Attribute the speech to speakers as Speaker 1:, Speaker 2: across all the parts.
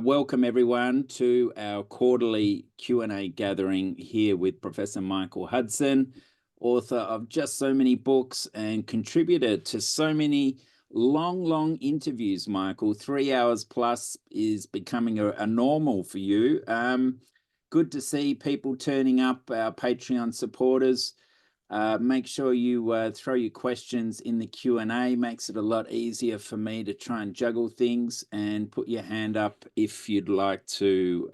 Speaker 1: Welcome everyone to our quarterly Q&A gathering here with Professor Michael Hudson, author of just so many books and contributor to so many long interviews. Michael, 3 hours plus is becoming a normal for you. Good to see people turning up, our Patreon supporters. Make sure you throw your questions in the Q&A. Makes it a lot easier for me to try and juggle things, and put your hand up if you'd like to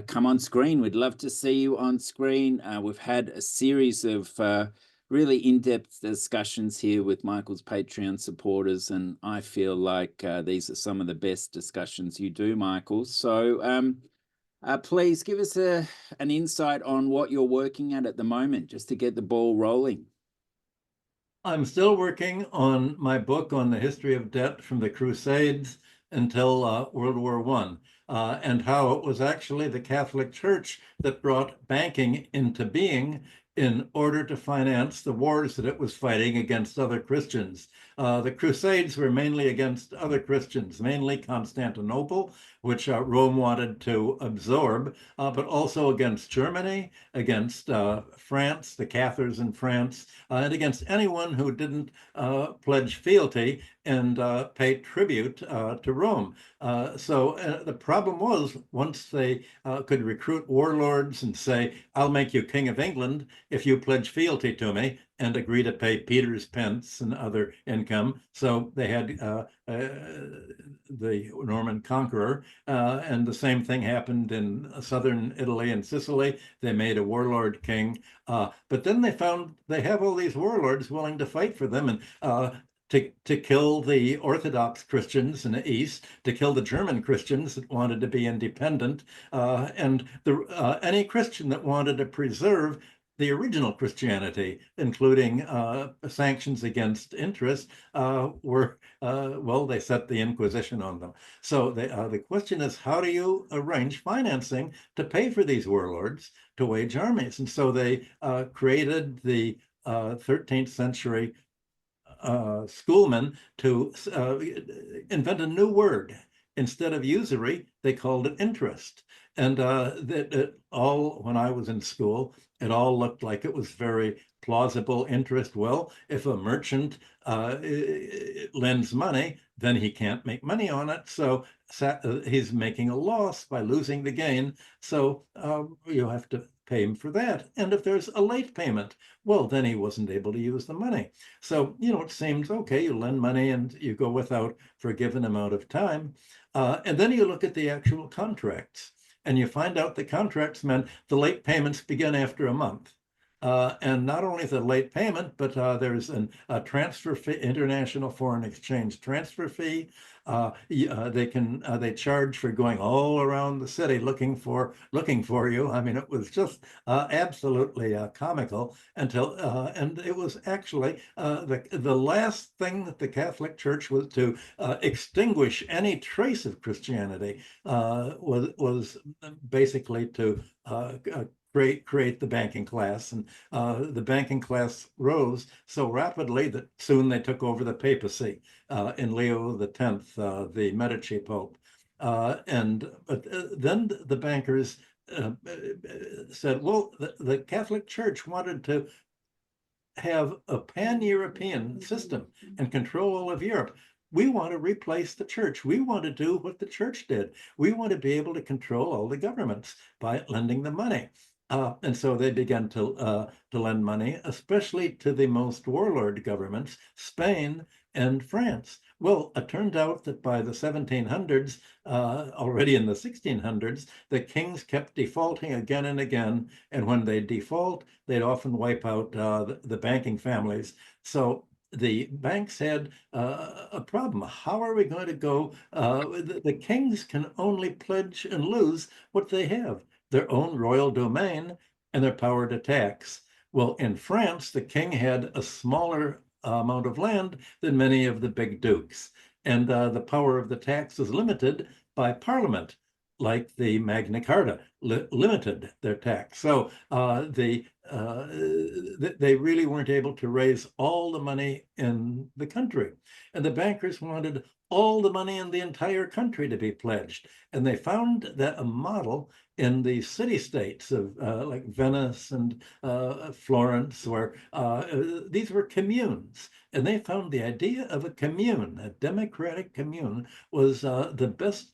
Speaker 1: come on screen. We'd love to see you on screen. We've had a series of really in-depth discussions here with Michael's Patreon supporters, and I feel like these are some of the best discussions you do, Michael. So please give us an insight on what you're working at the moment, just to get the ball rolling.
Speaker 2: I'm still working on my book on the history of debt from the Crusades until World War I, and how it was actually the Catholic Church that brought banking into being in order to finance the wars that it was fighting against other Christians. The Crusades were mainly against other Christians, mainly Constantinople, which Rome wanted to absorb, but also against Germany, against France, the Cathars in France, and against anyone who didn't pledge fealty and pay tribute to Rome. So the problem was, once they could recruit warlords and say, I'll make you King of England if you pledge fealty to me and agree to pay Peter's pence and other income. So they had the Norman conqueror, and the same thing happened in southern Italy and Sicily. They made a warlord king, but then they found they have all these warlords willing to fight for them, and to kill the Orthodox Christians in the East, to kill the German Christians that wanted to be independent, and any Christian that wanted to preserve the original Christianity, including sanctions against interest, well, they set the Inquisition on them. So the question is, how do you arrange financing to pay for these warlords to wage armies? And so they created the 13th century schoolmen to invent a new word. Instead of usury, they called it interest. And when I was in school, it all looked like it was very plausible interest. Well, if a merchant lends money, then he can't make money on it. So he's making a loss by losing the gain. So you have to pay him for that. And if there's a late payment, well, then he wasn't able to use the money. So, it seems okay, you lend money and you go without for a given amount of time. And then you look at the actual contracts, and you find out the contracts meant the late payments begin after a month. And not only the late payment, but there's a transfer fee, international foreign exchange transfer fee. They charge for going all around the city looking for you. I mean, it was just absolutely comical until and it was actually the last thing that the Catholic Church was to extinguish any trace of Christianity was basically to create the banking class. And the banking class rose so rapidly that soon they took over the papacy in Leo X, the Medici Pope. But then the bankers said, well, the Catholic Church wanted to have a pan-European system and control all of Europe. We want to replace the church. We want to do what the church did. We want to be able to control all the governments by lending them money. And so they began to lend money, especially to the most warlord governments, Spain and France. Well, it turned out that by the 1700s, already in the 1600s, the kings kept defaulting again and again. And when they default, they'd often wipe out the banking families. So the banks had a problem. How are we going to go? The kings can only pledge and lose what they have: their own royal domain and their power to tax. Well, in France, the king had a smaller amount of land than many of the big dukes, and the power of the tax was limited by Parliament, like the Magna Carta limited their tax. So they really weren't able to raise all the money in the country. And the bankers wanted all the money in the entire country to be pledged. And they found that a model in the city-states of like Venice and Florence, where these were communes. And they found the idea of a commune, a democratic commune, was the best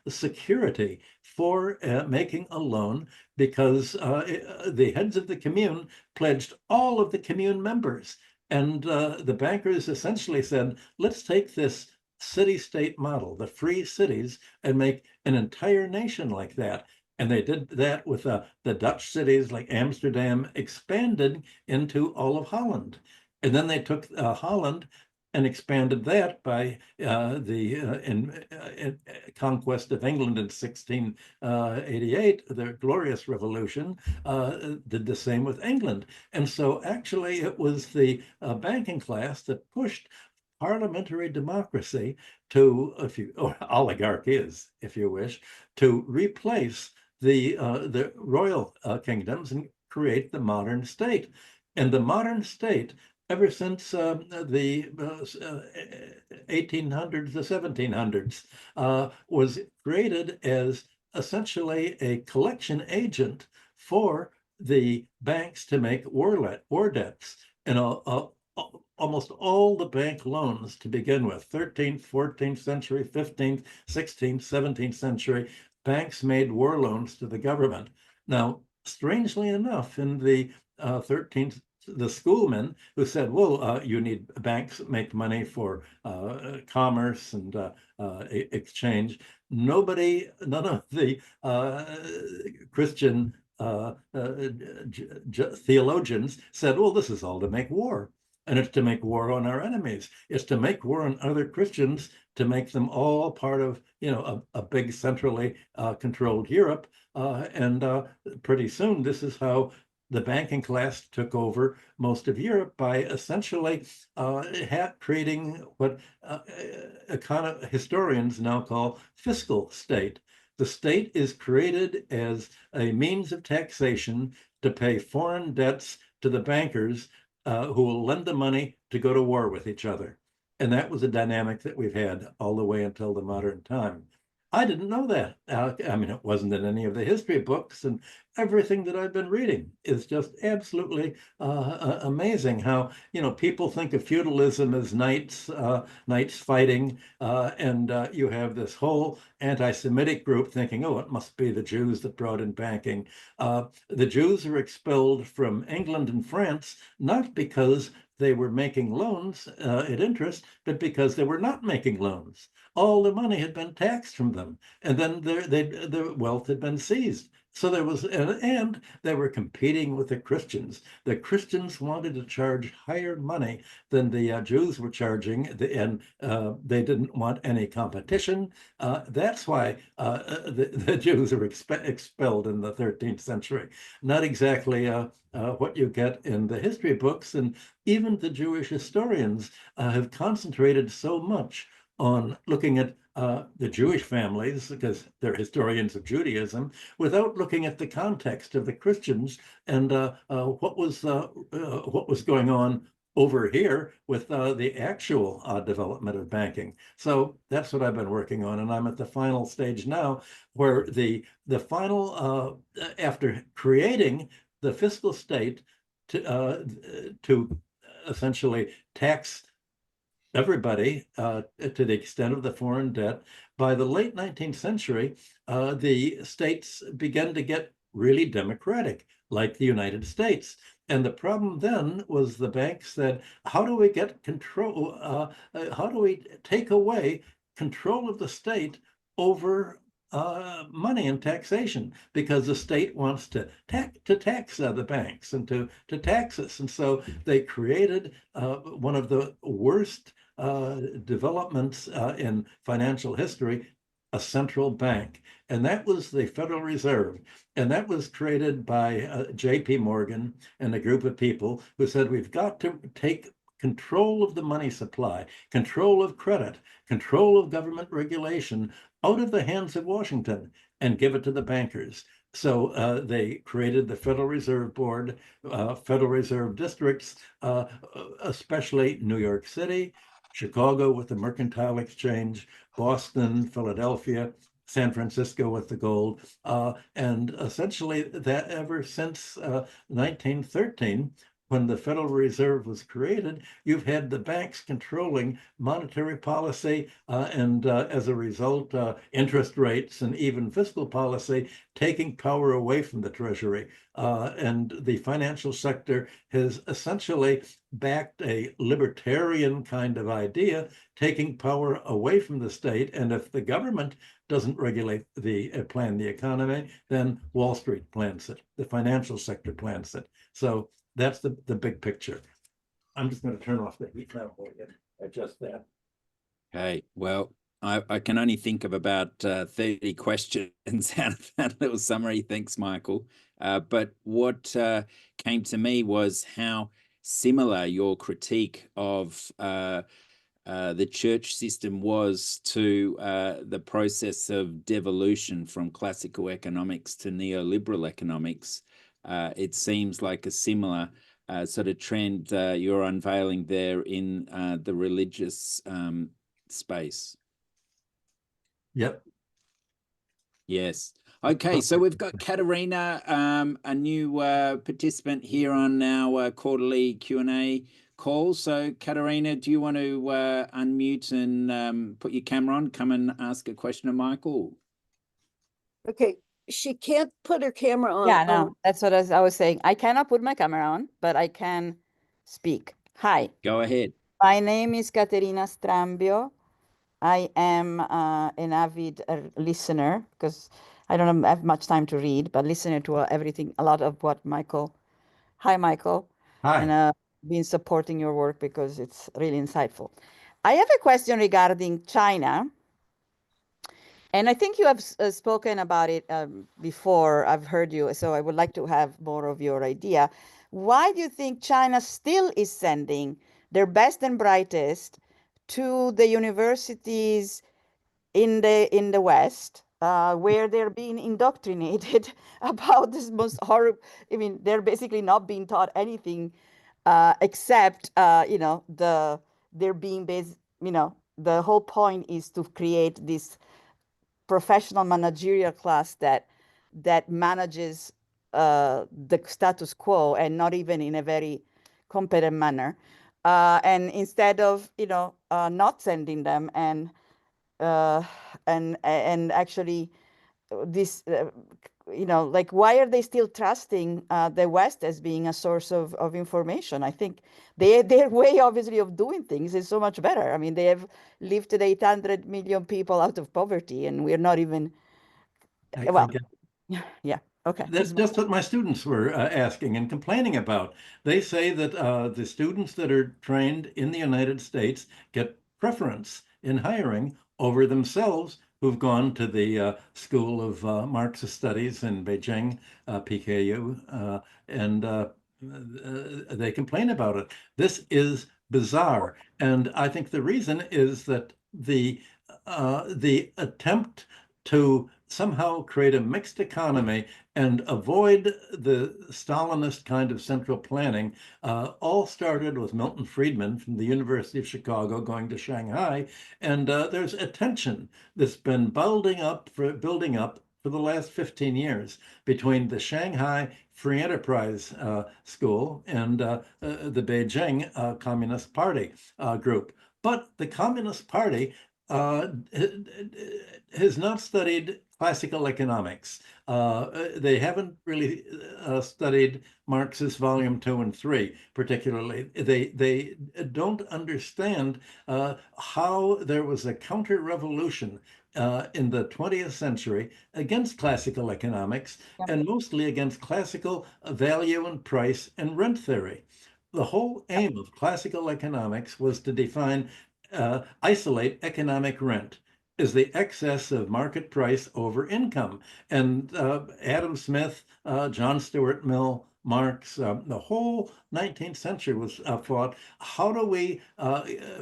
Speaker 2: security for making a loan, because the heads of the commune pledged all of the commune members. And the bankers essentially said, let's take this city-state model, the free cities, and make an entire nation like that. And they did that with the Dutch cities like Amsterdam expanded into all of Holland. And then they took Holland and expanded that by the conquest of England in 1688, the Glorious Revolution, did the same with England. And so actually it was the banking class that pushed parliamentary democracy to, or oligarchy is, if you wish, to replace the royal kingdoms and create the modern state. And the modern state, ever since the 1800s, the 1700s, was created as essentially a collection agent for the banks to make war debts. And almost all the bank loans to begin with, 13th, 14th century, 15th, 16th, 17th century, banks made war loans to the government. Now, strangely enough, in the 13th, the schoolmen who said, well, you need banks make money for commerce and exchange. None of the Christian theologians said, well, this is all to make war. And it's to make war on our enemies. It's to make war on other Christians, to make them all part of, a big centrally controlled Europe. And pretty soon, this is how the banking class took over most of Europe, by essentially creating what historians now call fiscal state. The state is created as a means of taxation to pay foreign debts to the bankers who will lend the money to go to war with each other. And that was a dynamic that we've had all the way until the modern time. I didn't know that. I mean, it wasn't in any of the history books, and everything that I've been reading is just absolutely amazing how, people think of feudalism as knights fighting, and you have this whole anti-Semitic group thinking, oh, it must be the Jews that brought in banking. The Jews are expelled from England and France, not because they were making loans at interest, but because they were not making loans. All the money had been taxed from them, and then the wealth had been seized. So there was, and they were competing with the Christians. The Christians wanted to charge higher money than the Jews were charging, and they didn't want any competition. That's why the Jews were expelled in the 13th century. Not exactly what you get in the history books, and even the Jewish historians have concentrated so much on looking at the Jewish families, because they're historians of Judaism, without looking at the context of the Christians and what was going on over here with the actual development of banking. So that's what I've been working on, and I'm at the final stage now, where the final after creating the fiscal state to essentially tax everybody to the extent of the foreign debt. By the late 19th century, the states began to get really democratic, like the United States. And the problem then was the banks said, how do we get control? How do we take away control of the state over money and taxation, because the state wants to tax the banks and to tax us. And so they created one of the worst developments in financial history, a central bank. And that was the Federal Reserve. And that was created by J.P. Morgan and a group of people who said, we've got to take control of the money supply, control of credit, control of government regulation out of the hands of Washington and give it to the bankers. So they created the Federal Reserve Board, Federal Reserve districts, especially New York City, Chicago with the mercantile exchange, Boston, Philadelphia, San Francisco with the gold, and essentially that ever since 1913, when the Federal Reserve was created, you've had the banks controlling monetary policy, and as a result, interest rates and even fiscal policy taking power away from the Treasury. And the financial sector has essentially backed a libertarian kind of idea, taking power away from the state. And if the government doesn't regulate plan the economy, then Wall Street plans it, the financial sector plans it. So that's the big picture. I'm just going to turn off the heat now for you. Adjust that.
Speaker 1: Okay, well, I can only think of about 30 questions out of that little summary. Thanks, Michael. But what came to me was how similar your critique of the church system was to the process of devolution from classical economics to neoliberal economics. It seems like a similar sort of trend you're unveiling there in the religious space.
Speaker 2: Yep.
Speaker 1: Yes. Okay, so we've got Katerina, a new participant here on our quarterly Q&A call. So Katerina, do you want to unmute and put your camera on? Come and ask a question of Michael.
Speaker 3: Okay, she can't put her camera on.
Speaker 4: Yeah, no, that's what I was saying. I cannot put my camera on, but I can speak. Hi.
Speaker 1: Go ahead.
Speaker 4: My name is Caterina Strambio. I am an avid listener because I don't have much time to read, but listener to everything, a lot of what Michael. Hi, Michael.
Speaker 2: Hi.
Speaker 4: And been supporting your work because it's really insightful. I have a question regarding China. And I think you have spoken about it before. I've heard you, so I would like to have more of your idea. Why do you think China still is sending their best and brightest to the universities in the West, where they're being indoctrinated about this most horrible? I mean, they're basically not being taught anything except, they're being based. The whole point is to create this professional managerial class that manages the status quo, and not even in a very competent manner. And instead of not sending them and actually this like, why are they still trusting the West as being a source of information? I think their way, obviously, of doing things is so much better. I mean, they have lifted 800 million people out of poverty, and we're not even. Yeah. Okay.
Speaker 2: That's just what my students were asking and complaining about. They say that the students that are trained in the United States get preference in hiring over themselves, who've gone to the School of Marxist Studies in Beijing, PKU, and they complain about it. This is bizarre, and I think the reason is that the attempt to somehow create a mixed economy and avoid the Stalinist kind of central planning all started with Milton Friedman from the University of Chicago going to Shanghai. And there's a tension that's been building up for the last 15 years between the Shanghai Free Enterprise School and the Beijing Communist Party group. But the Communist Party has not studied classical economics. They haven't really studied Marx's volume 2 and 3, particularly. They don't understand how there was a counter-revolution in the 20th century against classical economics, and mostly against classical value and price and rent theory. The whole aim of classical economics was to define isolate economic rent is the excess of market price over income. And Adam Smith, John Stuart Mill, Marx, the whole 19th century was fought. How do we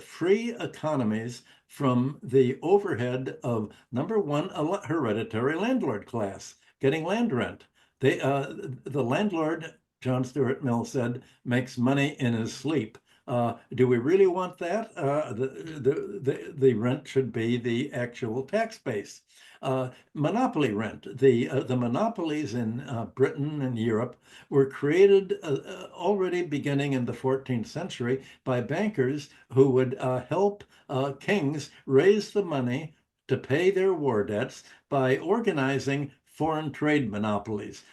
Speaker 2: free economies from the overhead of, number one, a hereditary landlord class, getting land rent? The landlord, John Stuart Mill said, makes money in his sleep. Do we really want that? The rent should be the actual tax base. Monopoly rent. The monopolies in Britain and Europe were created already beginning in the 14th century by bankers who would help kings raise the money to pay their war debts by organizing foreign trade monopolies.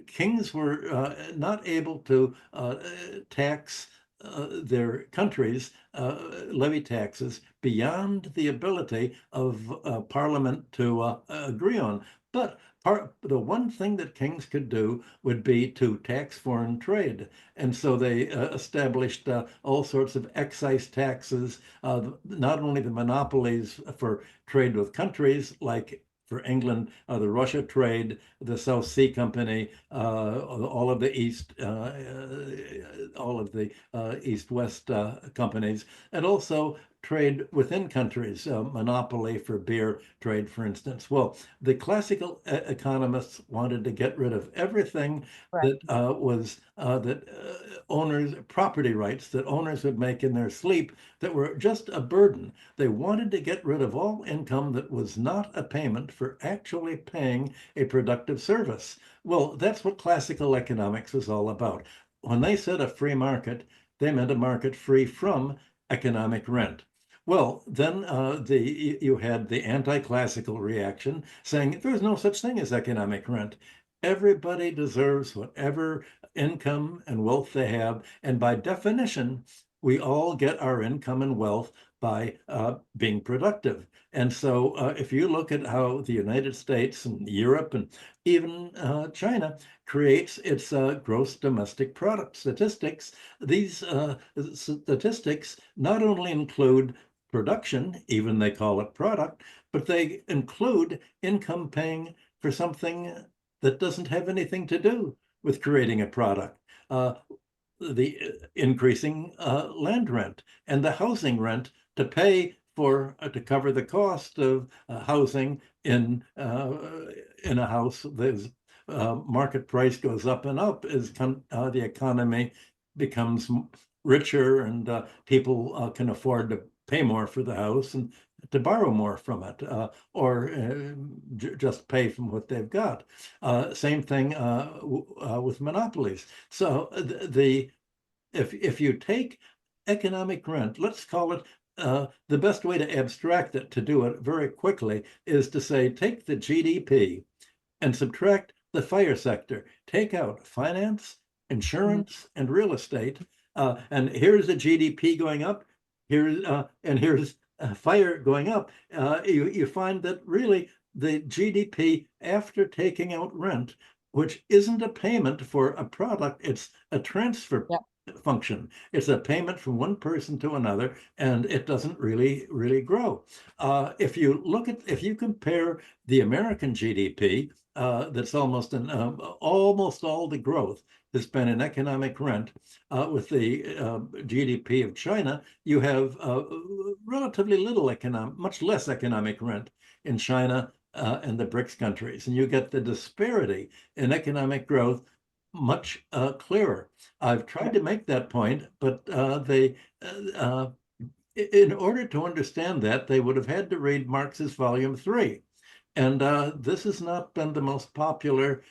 Speaker 2: Kings were not able to tax their countries, levy taxes beyond the ability of Parliament to agree on. But the one thing that kings could do would be to tax foreign trade. And so they established all sorts of excise taxes, not only the monopolies for trade with countries like for England, the Russia trade, the South Sea Company, all of the East-West companies, and also trade within countries, monopoly for beer trade, for instance. Well, the classical economists wanted to get rid of everything that was owners' property rights that owners would make in their sleep that were just a burden. They wanted to get rid of all income that was not a payment for actually paying a productive service. Well, that's what classical economics was all about. When they said a free market, they meant a market free from economic rent. Well, then you had the anti-classical reaction saying there's no such thing as economic rent. Everybody deserves whatever income and wealth they have. And by definition, we all get our income and wealth by being productive. And so if you look at how the United States and Europe and even China creates its gross domestic product statistics, these statistics not only include production, even they call it product, but they include income paying for something that doesn't have anything to do with creating a product. The increasing land rent and the housing rent to pay for to cover the cost of housing in a house. There's market price goes up and up as the economy becomes richer and people can afford to pay more for the house and to borrow more from it, or just pay from what they've got. Same thing with monopolies. So if you take economic rent, let's call it, the best way to abstract it, to do it very quickly, is to say, take the GDP and subtract the FIRE sector. Take out finance, insurance, and real estate. And here's the GDP going up. Here's FIRE going up. You find that really the GDP after taking out rent, which isn't a payment for a product, it's a transfer function. It's a payment from one person to another, and it doesn't really grow. If you compare the American GDP, that's almost all the growth has been in economic rent, with the GDP of China, you have relatively much less economic rent in China and the BRICS countries, and you get the disparity in economic growth much clearer. I've tried to make that point, but in order to understand that, they would have had to read Marx's Volume 3. And this has not been the most popular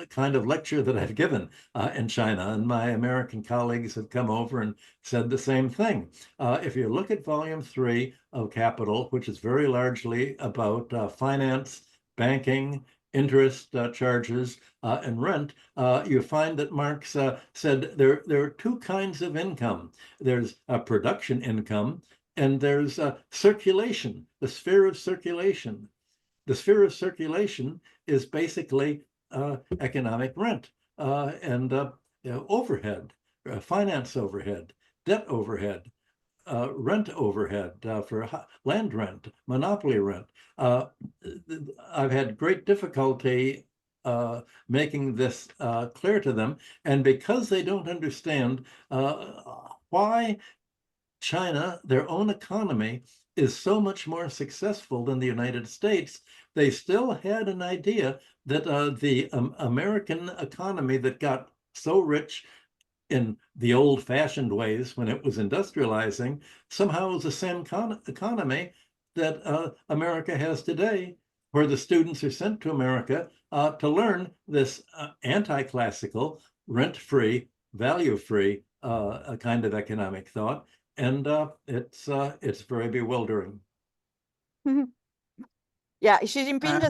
Speaker 2: kind of lecture that I've given in China, and my American colleagues have come over and said the same thing. If you look at Volume 3 of Capital, which is very largely about finance, banking, interest charges, and rent, you find that Marx said there are two kinds of income. There's production income, and there's circulation, the sphere of circulation. The sphere of circulation is basically economic rent and overhead, finance overhead, debt overhead, rent overhead for land rent, monopoly rent. I've had great difficulty making this clear to them, and because they don't understand why China, their own economy, is so much more successful than the United States, they still had an idea that the American economy that got so rich in the old-fashioned ways when it was industrializing, somehow is the same economy that America has today, where the students are sent to America to learn this anti-classical, rent-free, value-free kind of economic thought, and it's very bewildering.
Speaker 4: Yeah, Xi Jinping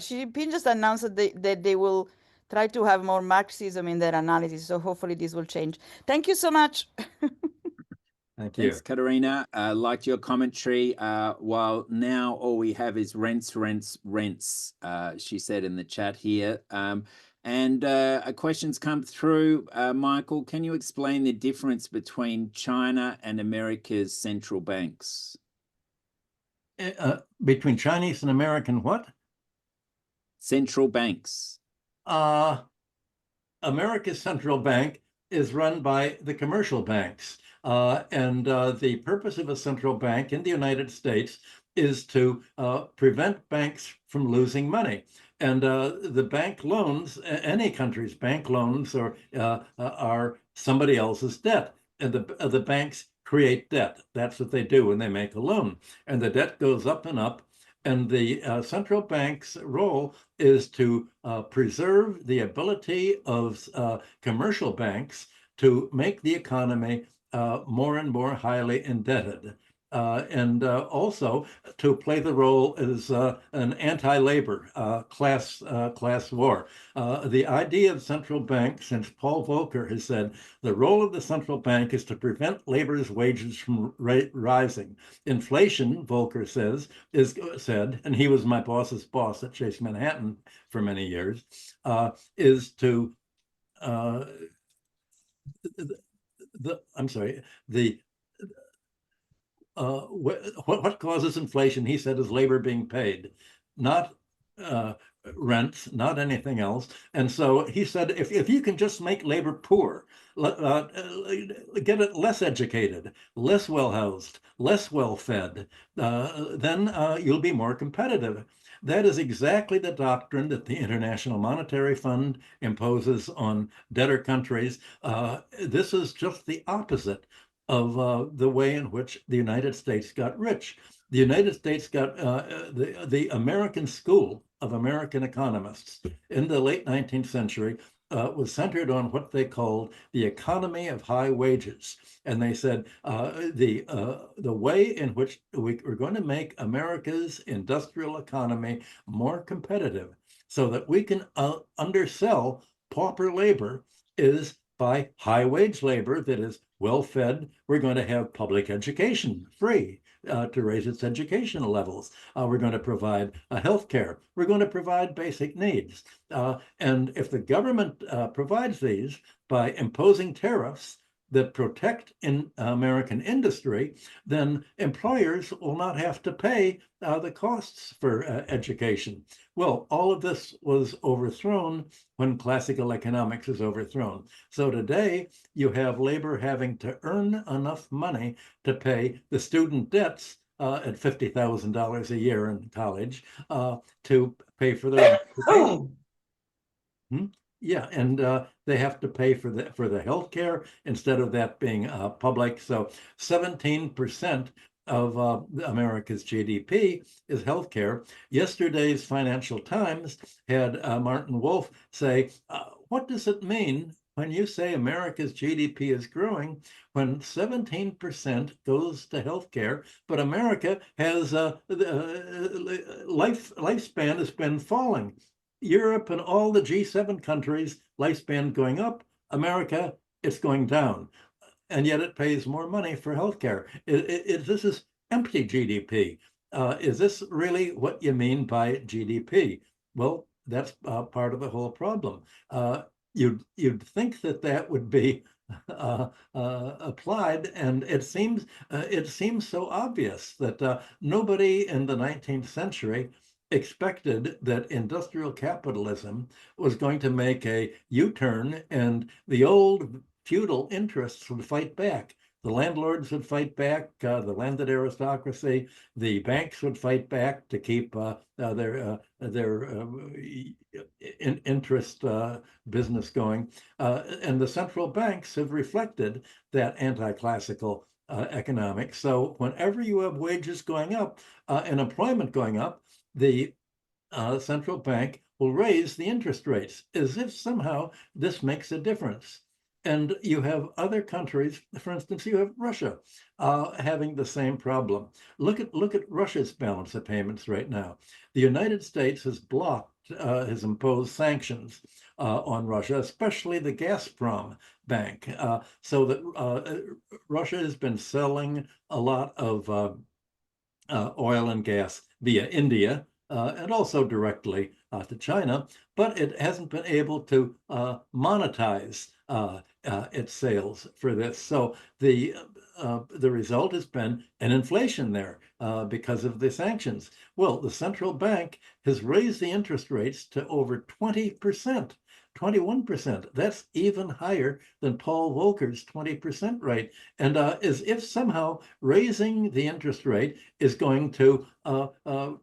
Speaker 4: Xi Jinping just announced that they will try to have more Marxism in their analysis. So hopefully this will change. Thank you so much.
Speaker 2: Thank you.
Speaker 1: Thanks, Katerina. Liked your commentary. While now all we have is rents, she said in the chat here. And a question's come through. Michael, can you explain the difference between China and America's central banks?
Speaker 2: Between Chinese and American what?
Speaker 1: Central banks.
Speaker 2: America's central bank is run by the commercial banks. And the purpose of a central bank in the United States is to prevent banks from losing money. And the bank loans, any country's bank loans are somebody else's debt. And the banks create debt. That's what they do when they make a loan. And the debt goes up and up. And the central bank's role is to preserve the ability of commercial banks to make the economy more and more highly indebted. And also to play the role as an anti-labor class war. The idea of central banks, since Paul Volcker has said, the role of the central bank is to prevent labor's wages from rising. Inflation, Volcker said, and he was my boss's boss at Chase Manhattan for many years, is to what causes inflation, he said, is labor being paid, not rents, not anything else. And so he said, if you can just make labor poor, get it less educated, less well-housed, less well-fed, then you'll be more competitive. That is exactly the doctrine that the International Monetary Fund imposes on debtor countries. This is just the opposite of the way in which the United States got rich. The United States got the American School of American Economists in the late 19th century was centered on what they called the economy of high wages. And they said the way in which we're going to make America's industrial economy more competitive so that we can undersell pauper labor is by high wage labor that is well-fed. We're going to have public education free to raise its educational levels. We're going to provide health care. We're going to provide basic needs. And if the government provides these by imposing tariffs that protect in American industry, then employers will not have to pay the costs for education. Well, all of this was overthrown when classical economics is overthrown. So today you have labor having to earn enough money to pay the student debts at $50,000 a year in college to pay for their education. Yeah, and they have to pay for the health care instead of that being public. So 17% of America's GDP is healthcare. Yesterday's Financial Times had Martin Wolf say, what does it mean when you say America's GDP is growing when 17% goes to healthcare, but America has lifespan has been falling. Europe and all the G7 countries, lifespan going up. America, it's going down. And yet it pays more money for healthcare. This is empty GDP. Is this really what you mean by GDP? Well, that's part of the whole problem. You'd think that would be applied, and it seems so obvious that nobody in the 19th century expected that industrial capitalism was going to make a U-turn and the old feudal interests would fight back. the landlords would fight back, the landed aristocracy, the banks would fight back to keep their interest business going. And the central banks have reflected that anti-classical economics. So whenever you have wages going up and employment going up, the central bank will raise the interest rates as if somehow this makes a difference. And you have other countries, for instance, you have Russia having the same problem. Look at Russia's balance of payments right now. The United States has has imposed sanctions on Russia, especially the Gazprom bank, so that Russia has been selling a lot of oil and gas via India, and also directly to China, but it hasn't been able to monetize its sales for this. So the result has been an inflation there because of the sanctions. Well, the central bank has raised the interest rates to over 20%. 21%. That's even higher than Paul Volcker's 20% rate. And as if somehow raising the interest rate is going to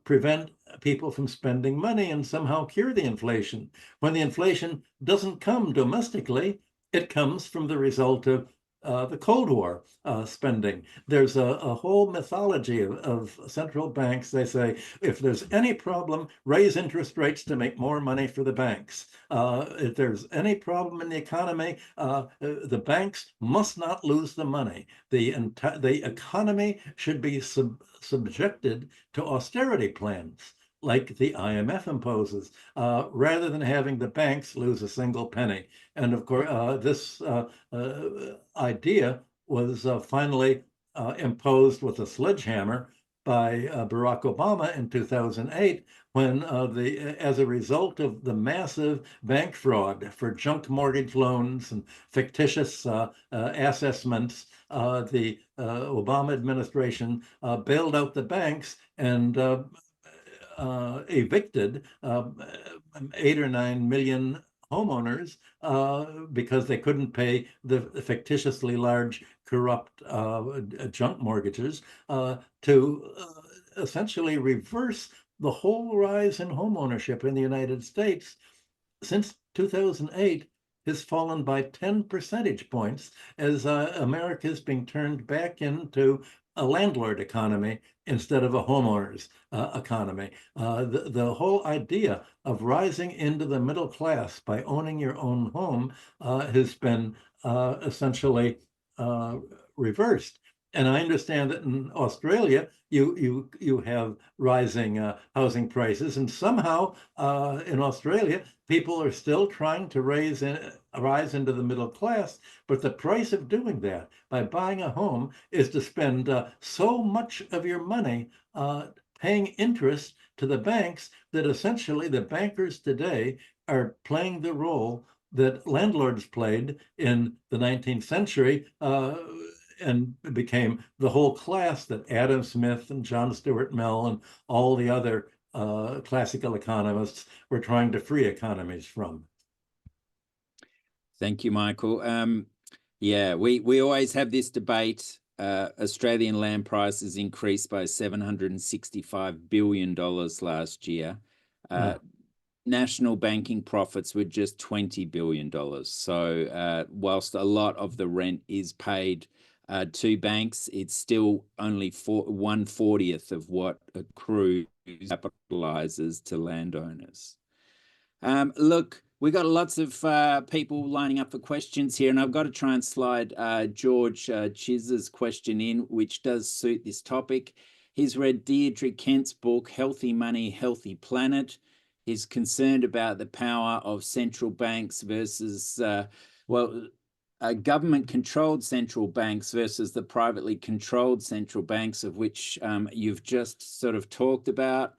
Speaker 2: prevent people from spending money and somehow cure the inflation. When the inflation doesn't come domestically, it comes from the result of the Cold War spending. There's a whole mythology of central banks. They say, if there's any problem, raise interest rates to make more money for the banks. If there's any problem in the economy, the banks must not lose the money. The economy should be subjected to austerity plans, like the IMF imposes, rather than having the banks lose a single penny. And of course, this idea was finally imposed with a sledgehammer by Barack Obama in 2008, when as a result of the massive bank fraud for junk mortgage loans and fictitious assessments, the Obama administration bailed out the banks and evicted 8 or 9 million homeowners because they couldn't pay the fictitiously large, corrupt junk mortgages to essentially reverse the whole rise in homeownership in the United States since 2008 has fallen by 10 percentage points as America is being turned back into a landlord economy instead of a homeowner's economy. The whole idea of rising into the middle class by owning your own home has been essentially reversed. And I understand that in Australia, you have rising housing prices, and somehow in Australia, people are still trying to rise into the middle class. But the price of doing that by buying a home is to spend so much of your money paying interest to the banks that essentially the bankers today are playing the role that landlords played in the 19th century. And became the whole class that Adam Smith and John Stuart Mill and all the other classical economists were trying to free economies from.
Speaker 1: Thank you, Michael. Yeah, we always have this debate. Australian land prices increased by $765 billion last year. National banking profits were just $20 billion. So whilst a lot of the rent is paid to banks, it's still only 1/40th of what accrues capitalizes to landowners. Look, we got lots of people lining up for questions here, and I've got to try and slide George Chiz's question in, which does suit this topic. He's read Deirdre Kent's book, Healthy Money, Healthy Planet. He's concerned about the power of central banks versus, government-controlled central banks versus the privately controlled central banks, of which you've just sort of talked about.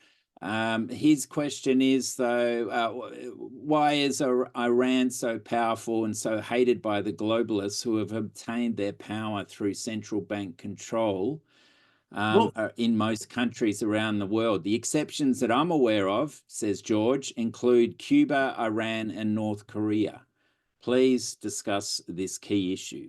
Speaker 1: His question is, though, why is Iran so powerful and so hated by the globalists who have obtained their power through central bank control in most countries around the world? The exceptions that I'm aware of, says George, include Cuba, Iran, and North Korea. Please discuss this key issue.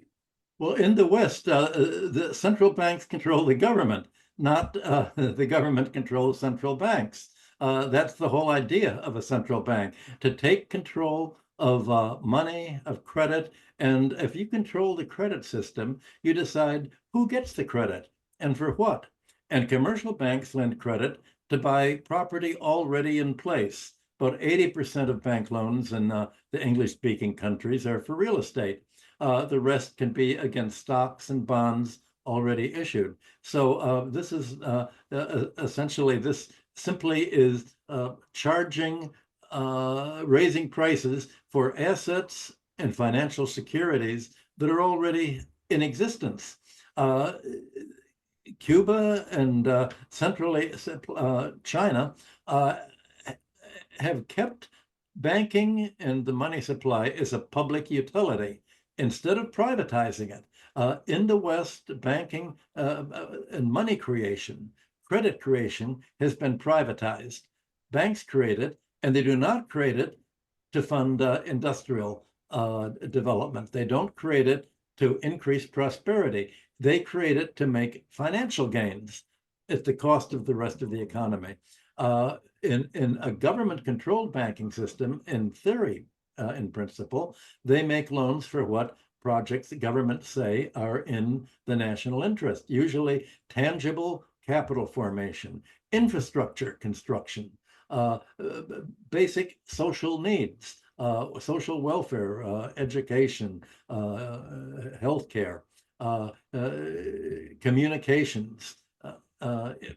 Speaker 2: Well, in the West, the central banks control the government, not the government controls central banks. That's the whole idea of a central bank, to take control of money, of credit. And if you control the credit system, you decide who gets the credit and for what. And commercial banks lend credit to buy property already in place. About 80% of bank loans in the English-speaking countries are for real estate. The rest can be against stocks and bonds already issued. So this is essentially, this simply is charging, raising prices for assets and financial securities that are already in existence. Cuba and centrally China have kept banking and the money supply as a public utility instead of privatizing it. In the West, banking and money creation, credit creation has been privatized. Banks create it, and they do not create it to fund industrial development. They don't create it to increase prosperity. They create it to make financial gains at the cost of the rest of the economy. In a government-controlled banking system, in theory, in principle, they make loans for what projects the government say are in the national interest, usually tangible capital formation, infrastructure construction, basic social needs, social welfare, education, healthcare, communications,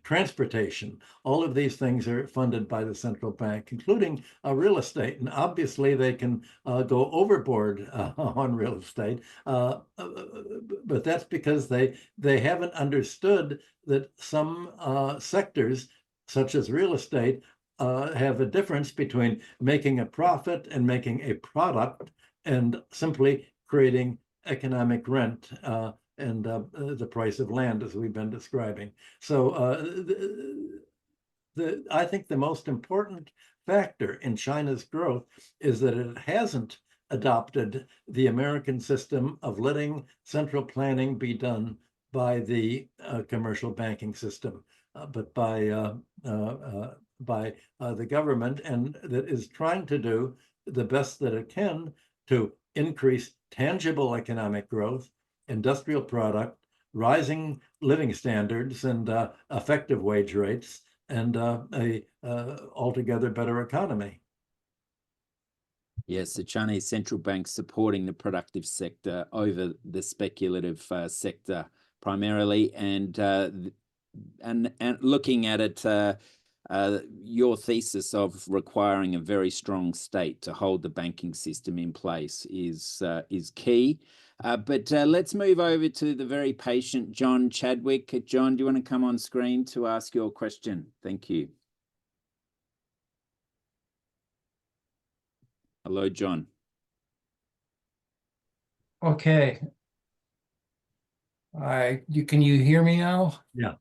Speaker 2: transportation. All of these things are funded by the central bank, including real estate. And obviously they can go overboard on real estate, but that's because they haven't understood that some sectors, such as real estate, have a difference between making a profit and making a product and simply creating economic rent and the price of land, as we've been describing. So I think the most important factor in China's growth is that it hasn't adopted the American system of letting central planning be done by the commercial banking system, but by the government, and that is trying to do the best that it can to increase tangible economic growth, industrial product, rising living standards, and effective wage rates, and a altogether better economy.
Speaker 1: Yes, the Chinese central bank supporting the productive sector over the speculative sector primarily, and looking at it, your thesis of requiring a very strong state to hold the banking system in place is key. But let's move over to the very patient John Chadwick. John, do you want to come on screen to ask your question? Thank you. Hello, John.
Speaker 5: Okay. Can you hear me now?
Speaker 2: Yeah.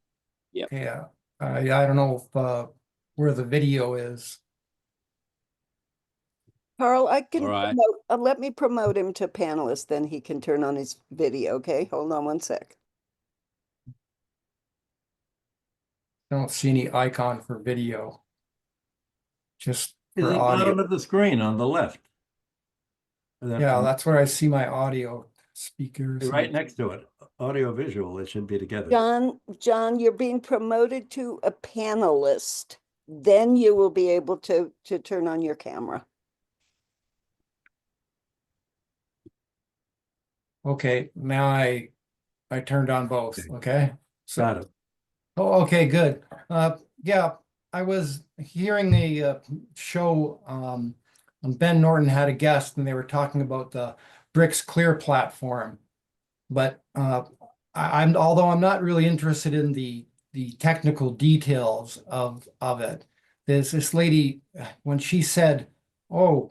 Speaker 1: Yep.
Speaker 5: Yeah. I don't know if where the video is.
Speaker 3: Carl, I can
Speaker 1: All right.
Speaker 3: promote, let me promote him to panelist, then he can turn on his video, okay? Hold on one sec.
Speaker 5: I don't see any icon for video. Just
Speaker 2: Is
Speaker 5: for
Speaker 2: the
Speaker 5: audio.
Speaker 2: bottom of the screen on the left?
Speaker 5: Yeah, that's where I see my audio speakers.
Speaker 2: Right next to it, audio visual, it should be together.
Speaker 3: John, you're being promoted to a panelist. Then you will be able to turn on your camera.
Speaker 5: Okay, now I turned on both. Okay. So,
Speaker 2: Got it.
Speaker 5: oh, okay, good. Yeah, I was hearing a show and Ben Norton had a guest and they were talking about the BRICS Clear platform. But although I'm not really interested in the technical details of it, there's this lady, when she said, oh,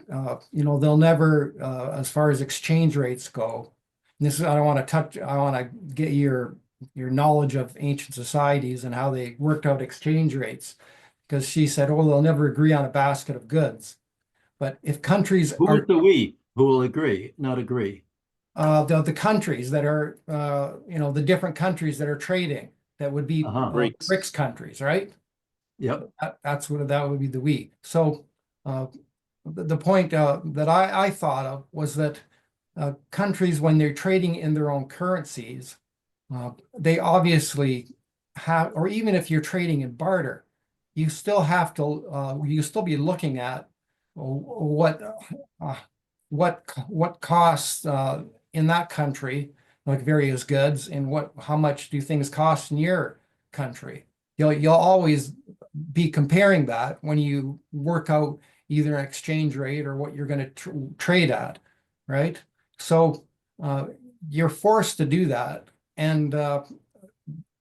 Speaker 5: they'll never, as far as exchange rates go, and this is, I want to get your knowledge of ancient societies and how they worked out exchange rates, because she said, oh, they'll never agree on a basket of goods. But if countries
Speaker 2: Who is the we who will agree, not agree?
Speaker 5: the countries that are, the different countries that are trading, that would be
Speaker 1: BRICS.
Speaker 5: BRICS countries, right?
Speaker 2: Yep.
Speaker 5: That's what that would be, the we. So the point that I thought of was that countries, when they're trading in their own currencies, they obviously have, or even if you're trading in barter, you still have to, you still be looking at what costs in that country, like various goods, and how much do things cost in your country. You'll always be comparing that when you work out either an exchange rate or what you're going to trade at, right? So you're forced to do that. And,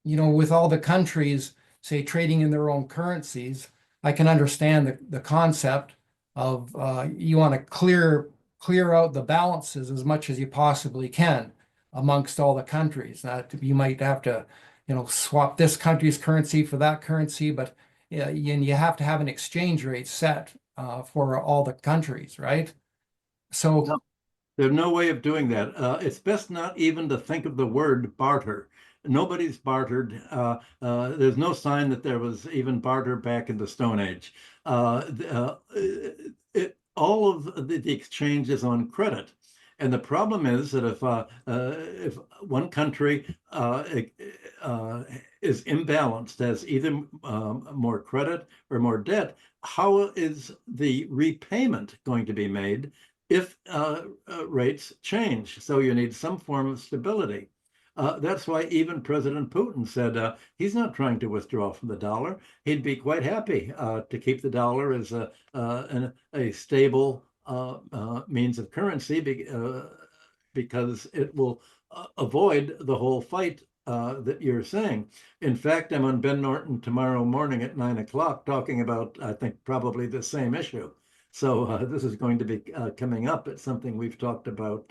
Speaker 5: with all the countries, say, trading in their own currencies, I can understand the concept of you want to clear out the balances as much as you possibly can amongst all the countries. That you might have to, swap this country's currency for that currency, but you have to have an exchange rate set for all the countries, right? So
Speaker 2: No, there's no way of doing that. It's best not even to think of the word barter. Nobody's bartered. There's no sign that there was even barter back in the Stone Age. All of the exchange is on credit. And the problem is that if one country is imbalanced, has either more credit or more debt, how is the repayment going to be made if rates change? So you need some form of stability. That's why even President Putin said he's not trying to withdraw from the dollar. He'd be quite happy to keep the dollar as a stable means of currency because it will avoid the whole fight that you're saying. In fact, I'm on Ben Norton tomorrow morning at 9 o'clock talking about, I think, probably the same issue. So this is going to be coming up. It's something we've talked about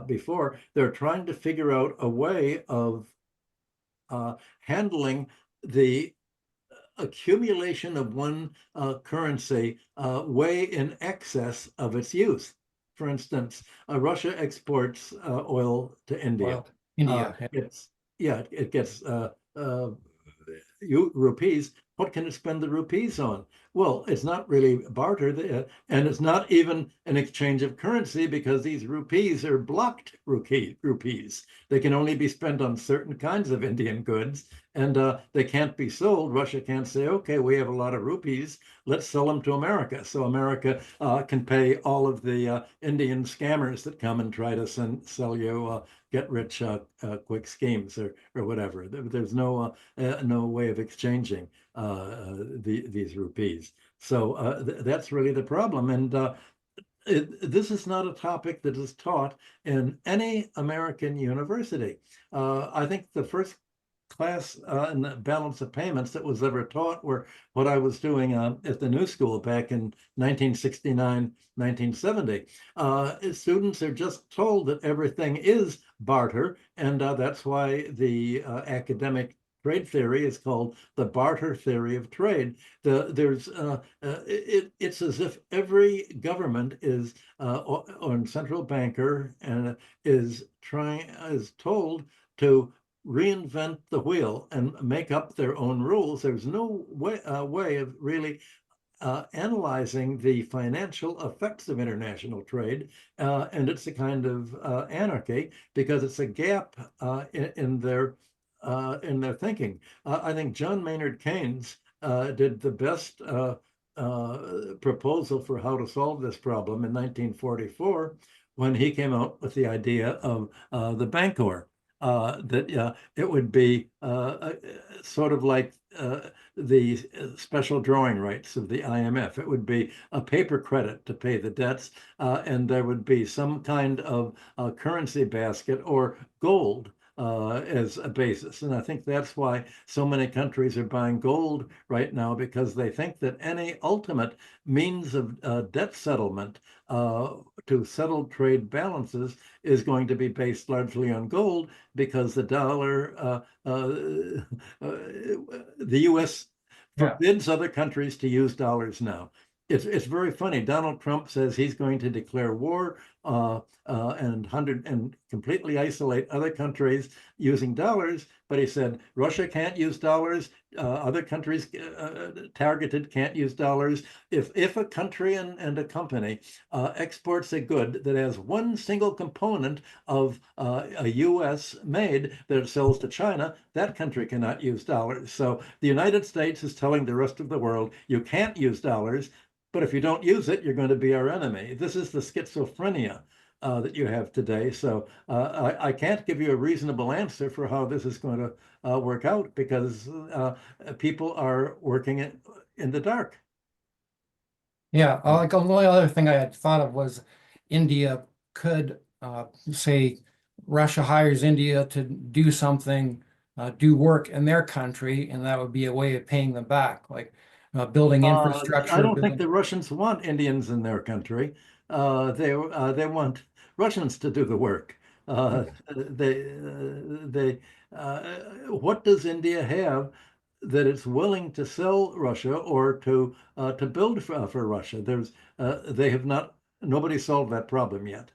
Speaker 2: before. They're trying to figure out a way of handling the accumulation of one currency way in excess of its use. For instance, Russia exports oil to India.
Speaker 5: well, India.
Speaker 2: It gets rupees. What can it spend the rupees on? Well, it's not really barter, and it's not even an exchange of currency because these rupees are blocked rupees. They can only be spent on certain kinds of Indian goods, and they can't be sold. Russia can't say, okay, we have a lot of rupees, let's sell them to America. So America can pay all of the Indian scammers that come and try to sell you get rich quick schemes or whatever. There's no way of exchanging these rupees. So that's really the problem. And this is not a topic that is taught in any American university. I think the first class in the balance of payments that was ever taught were what I was doing at the New School back in 1969, 1970. Students are just told that everything is barter, and that's why the academic trade theory is called the barter theory of trade. It's as if every government is or central banker and is told to reinvent the wheel and make up their own rules. There's no way of really analyzing the financial effects of international trade, and it's a kind of anarchy because it's a gap in their thinking. I think John Maynard Keynes did the best proposal for how to solve this problem in 1944 when he came out with the idea of the Bancor. That it would be sort of like the special drawing rights of the IMF. It would be a paper credit to pay the debts, and there would be some kind of currency basket or gold as a basis. And I think that's why so many countries are buying gold right now, because they think that any ultimate means of debt settlement to settle trade balances is going to be based largely on gold, because the dollar, the U.S. forbids other countries to use dollars now. It's very funny. Donald Trump says he's going to declare war and completely isolate other countries using dollars. But he said Russia can't use dollars. Other countries targeted can't use dollars. If a country and a company exports a good that has one single component of a U.S. made that it sells to China, that country cannot use dollars. So the United States is telling the rest of the world, you can't use dollars, but if you don't use it, you're going to be our enemy. This is the schizophrenia that you have today. So I can't give you a reasonable answer for how this is going to work out, because people are working in the dark.
Speaker 5: Yeah, like the only other thing I had thought of was India could say Russia hires India to do something, do work in their country, and that would be a way of paying them back, like building infrastructure.
Speaker 2: I don't think the Russians want Indians in their country. They want Russians to do the work. What does India have that it's willing to sell Russia or to build for Russia? They have not. Nobody solved that problem yet.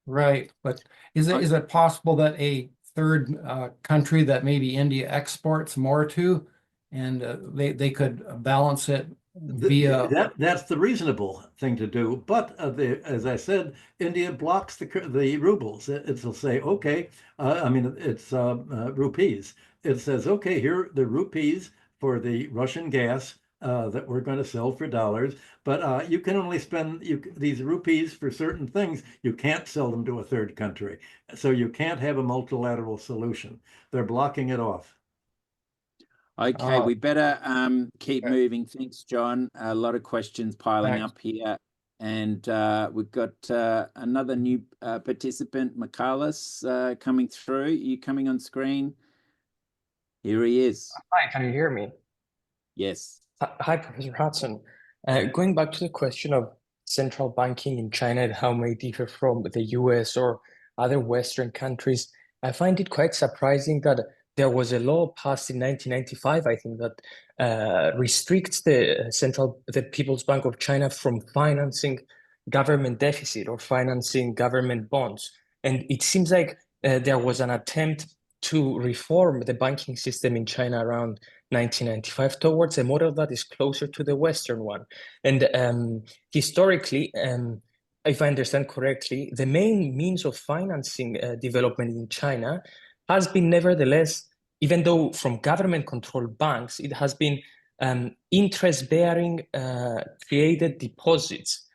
Speaker 5: Right, but is it possible that a third country that maybe India exports more to, and they could balance it via
Speaker 2: That's the reasonable thing to do. But as I said, India blocks the rubles. It'll say, okay, I mean, it's rupees. It says, okay, here are the rupees for the Russian gas that we're going to sell for dollars. But you can only spend these rupees for certain things. You can't sell them to a third country. So you can't have a multilateral solution. They're blocking it off.
Speaker 1: Okay, we better keep
Speaker 5: okay.
Speaker 1: moving. Thanks, John. A lot of questions piling
Speaker 5: Thanks.
Speaker 1: up here. And we've got another new participant, Michaelis, coming through. Are you coming on screen? Here he is.
Speaker 6: Hi, can you hear me?
Speaker 1: Yes.
Speaker 6: Hi, Professor Hudson. Going back to the question of central banking in China and how it may differ from the US or other Western countries, I find it quite surprising that there was a law passed in 1995, I think, that restricts the People's Bank of China from financing government deficit or financing government bonds. And it seems like there was an attempt to reform the banking system in China around 1995 towards a model that is closer to the Western one. And historically, if I understand correctly, the main means of financing development in China has been nevertheless, even though from government-controlled banks, it has been interest-bearing created deposits,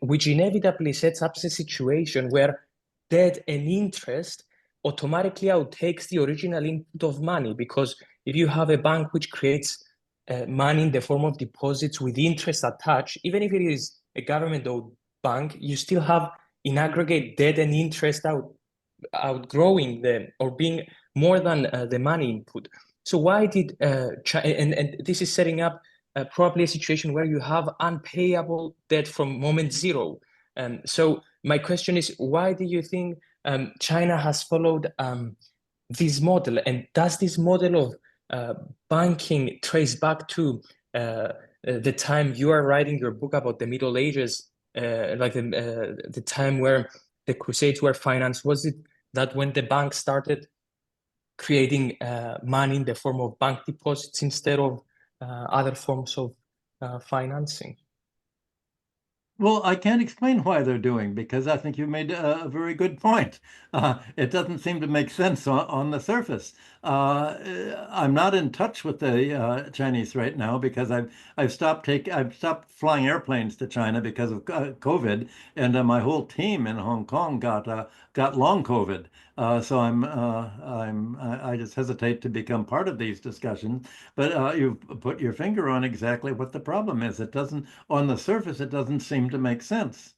Speaker 6: which inevitably sets up a situation where debt and interest automatically outtakes the original input of money, because if you have a bank which creates money in the form of deposits with interest attached, even if it is a government-owned bank, you still have in aggregate debt and interest outgrowing them or being more than the money input. So why did and this is setting up probably a situation where you have unpayable debt from moment zero. So my question is, why do you think China has followed this model, and does this model of banking trace back to the time you are writing your book about the Middle Ages, like the time where the Crusades were financed? Was it that when the bank started creating money in the form of bank deposits instead of other forms of financing?
Speaker 2: Well, I can't explain why they're doing, because I think you made a very good point. It doesn't seem to make sense on the surface. I'm not in touch with the Chinese right now because I've stopped flying airplanes to China because of COVID, and my whole team in Hong Kong got long COVID. So I just hesitate to become part of these discussions. But you've put your finger on exactly what the problem is. It doesn't, on the surface, it doesn't seem to make sense.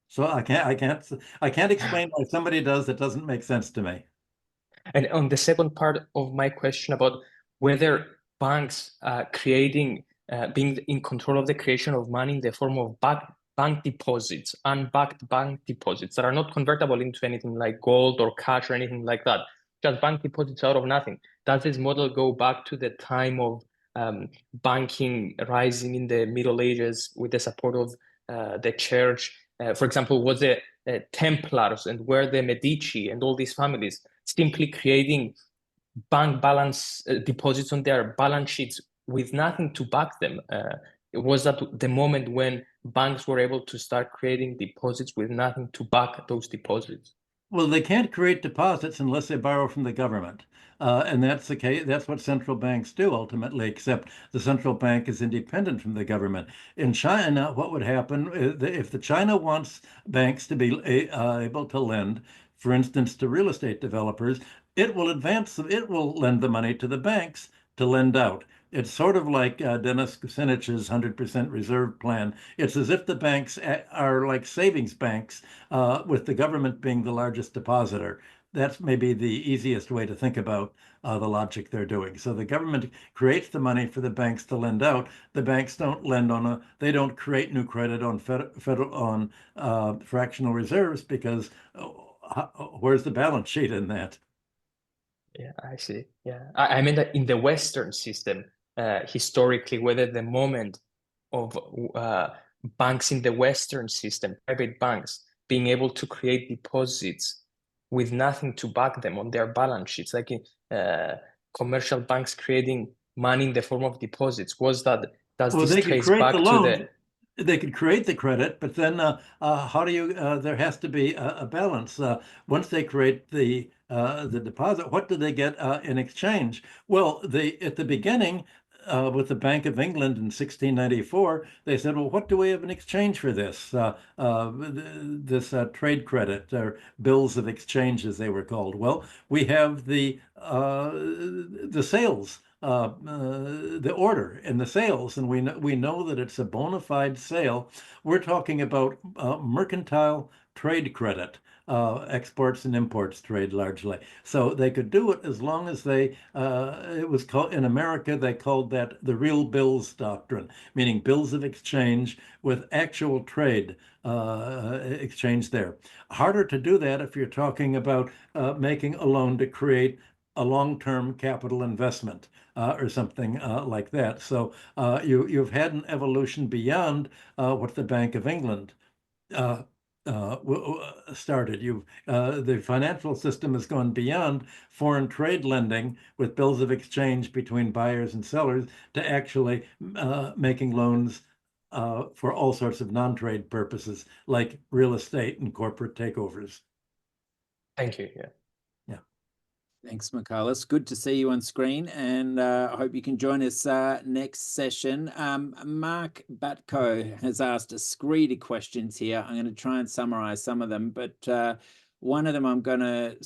Speaker 2: So I can't explain why somebody does that doesn't make sense to me.
Speaker 6: And on the second part of my question about whether banks being in control of the creation of money in the form of bank deposits, unbacked bank deposits that are not convertible into anything like gold or cash or anything like that, just bank deposits out of nothing. Does this model go back to the time of banking rising in the Middle Ages with the support of the church, for example, was the Templars and were the Medici and all these families simply creating bank balance deposits on their balance sheets with nothing to back them. It was at the moment when banks were able to start creating deposits with nothing to back those deposits.
Speaker 2: Well, they can't create deposits unless they borrow from the government. And that's the case. That's what central banks do ultimately, except the central bank is independent from the government. In China, what would happen if the China wants banks to be able to lend, for instance, to real estate developers, it will lend the money to the banks to lend out. It's sort of like Dennis Kucinich's 100% reserve plan. It's as if the banks are like savings banks, with the government being the largest depositor. That's maybe the easiest way to think about the logic they're doing. So the government creates the money for the banks to lend out. The banks don't lend they don't create new credit on fractional reserves because where's the balance sheet in that?
Speaker 6: Yeah, I see. Yeah, I mean that in the Western system, historically, whether the moment of banks in the Western system, private banks, being able to create deposits with nothing to back them on their balance sheets, like commercial banks creating money in the form of deposits, does
Speaker 2: Well,
Speaker 6: this
Speaker 2: they could
Speaker 6: trace
Speaker 2: create
Speaker 6: back
Speaker 2: the
Speaker 6: to
Speaker 2: loan. They could create the credit, but then how do you? There has to be a balance. Once they create the deposit, what do they get in exchange? Well, at the beginning, with the Bank of England in 1694, they said, "Well, what do we have in exchange for this? This trade credit or bills of exchange, as they were called." Well, we have the sales. The order and the sales, and we know that it's a bona fide sale. We're talking about mercantile trade credit, exports and imports trade largely. So they could do it as long as it was called in America, they called that the real bills doctrine, meaning bills of exchange with actual trade exchange there. Harder to do that if you're talking about making a loan to create a long-term capital investment. Or something like that. So you've had an evolution beyond what the Bank of England started. The financial system has gone beyond foreign trade lending with bills of exchange between buyers and sellers to actually making loans for all sorts of non-trade purposes, like real estate and corporate takeovers.
Speaker 6: Thank you. Yeah.
Speaker 1: Thanks, Michaelis. Good to see you on screen, and I hope you can join us next session. Mark Batko has asked a screed of questions here. I'm going to try and summarize some of them, but one of them I'm going to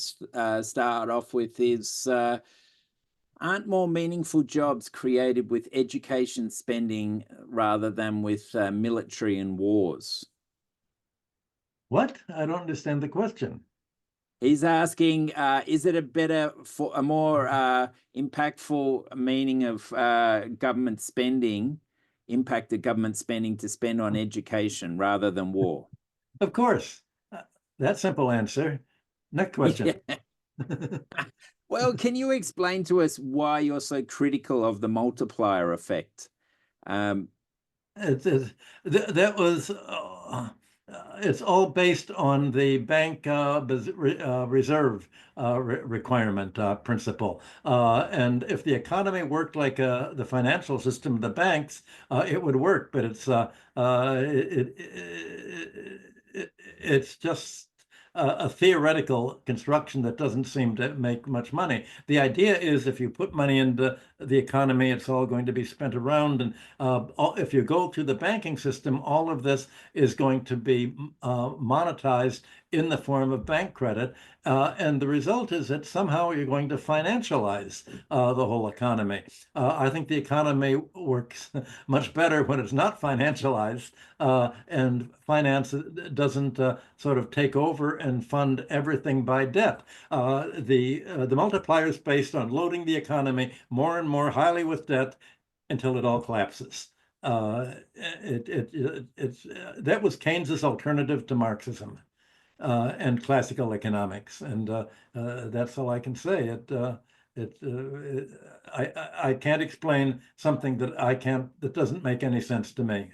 Speaker 1: start off with is, aren't more meaningful jobs created with education spending rather than with military and wars?
Speaker 2: What? I don't understand the question.
Speaker 1: He's asking, is it a more impactful meaning of government spending, impacted government spending to spend on education rather than war?
Speaker 2: Of course. That simple answer. Next question.
Speaker 1: Yeah. Well, can you explain to us why you're so critical of the multiplier effect?
Speaker 2: That was it's all based on the bank reserve requirement principle. And if the economy worked like the financial system of the banks, it would work. But it's just a theoretical construction that doesn't seem to make much money. The idea is if you put money into the economy, it's all going to be spent around. And if you go to the banking system, all of this is going to be monetized in the form of bank credit. And the result is that somehow you're going to financialize the whole economy. I think the economy works much better when it's not financialized and finance doesn't sort of take over and fund everything by debt. The multiplier is based on loading the economy more and more highly with debt until it all collapses. That was Keynes's alternative to Marxism and classical economics, and that's all I can say. I can't explain something that doesn't make any sense to me.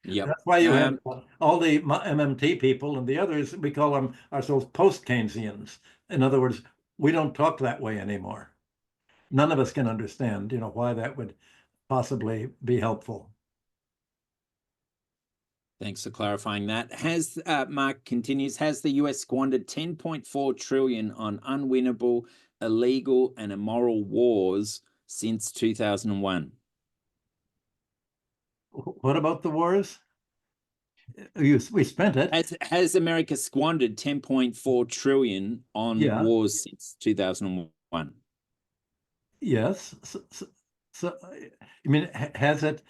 Speaker 1: Yep.
Speaker 2: That's why you have all the MMT people and the others, we call them ourselves post-Keynesians. In other words, we don't talk that way anymore. None of us can understand, why that would possibly be helpful.
Speaker 1: Thanks for clarifying that. Mark continues, has the US squandered 10.4 trillion on unwinnable, illegal, and immoral wars since 2001?
Speaker 2: What about the wars? We spent it.
Speaker 1: Has America squandered 10.4 trillion on wars since 2001?
Speaker 2: Yes. So I mean, has it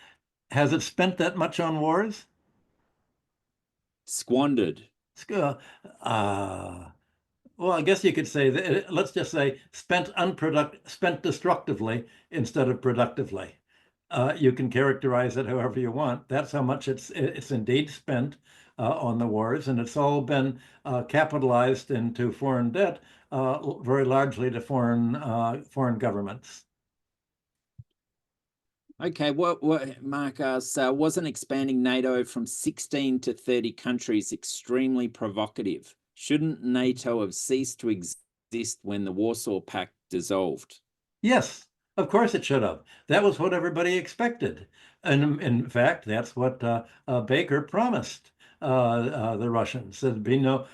Speaker 2: spent that much on wars?
Speaker 1: Squandered.
Speaker 2: Well, I guess you could say that, let's just say spent destructively instead of productively. You can characterize it however you want. That's how much it's indeed spent on the wars, and it's all been capitalized into foreign debt, very largely to foreign governments.
Speaker 1: Okay, what Mark asks, wasn't expanding NATO from 16 to 30 countries extremely provocative? Shouldn't NATO have ceased to exist when the Warsaw Pact dissolved?
Speaker 2: Yes, of course it should have. That was what everybody expected. And in fact, that's what Baker promised the Russians. There'd be no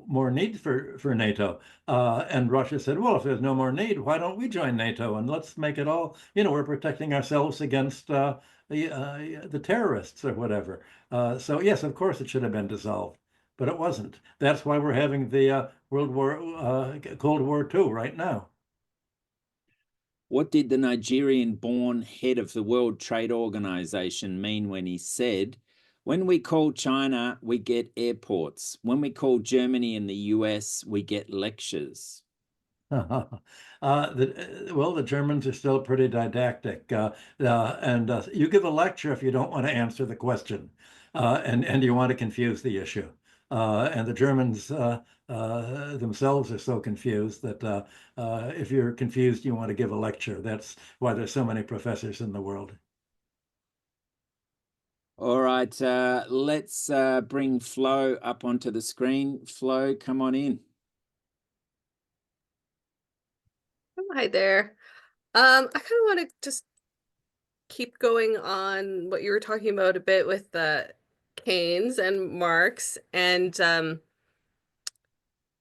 Speaker 2: more need for NATO. And Russia said, well, if there's no more need, why don't we join NATO? And let's make it all, we're protecting ourselves against the terrorists or whatever. So yes, of course it should have been dissolved, but it wasn't. That's why we're having the Cold War II right now.
Speaker 1: What did the Nigerian-born head of the World Trade Organization mean when he said, when we call China, we get airports. When we call Germany and the US, we get lectures?
Speaker 2: Well, the Germans are still pretty didactic, and you give a lecture if you don't want to answer the question, and you want to confuse the issue. And the Germans themselves are so confused that if you're confused, you want to give a lecture. That's why there's so many professors in the world.
Speaker 1: All right, let's bring Flo up onto the screen. Flo, come on in.
Speaker 7: Hi there. I kind of want to just keep going on what you were talking about a bit with Keynes and Marx and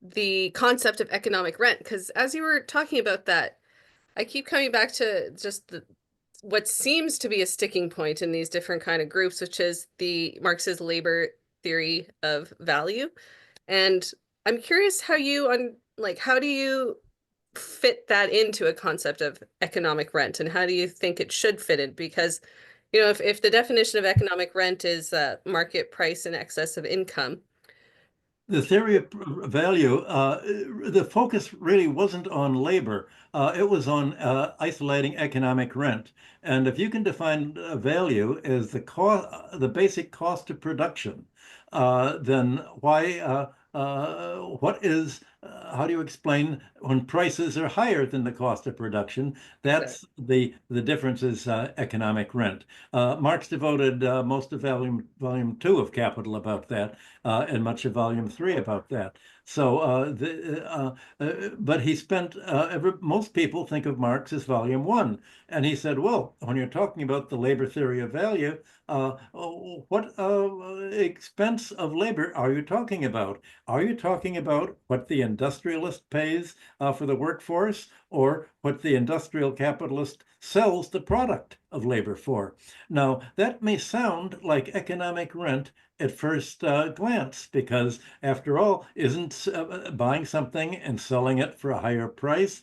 Speaker 7: the concept of economic rent. Because as you were talking about that, I keep coming back to just what seems to be a sticking point in these different kind of groups, which is the Marx's labor theory of value. And I'm curious how how do you fit that into a concept of economic rent, and how do you think it should fit in? Because, if the definition of economic rent is market price in excess of income.
Speaker 2: The theory of value, the focus really wasn't on labor. It was on isolating economic rent. And if you can define value as the basic cost of production, then how do you explain when prices are higher than the cost of production? That's the difference is economic rent. Marx devoted most of volume 2 of Capital about that, and much of volume 3 about that. So, but he spent, most people think of Marx as volume 1. And he said, well, when you're talking about the labor theory of value, what expense of labor are you talking about? Are you talking about what the industrialist pays for the workforce, or what the industrial capitalist sells the product of labor for? Now, that may sound like economic rent at first glance, because after all, isn't buying something and selling it for a higher price,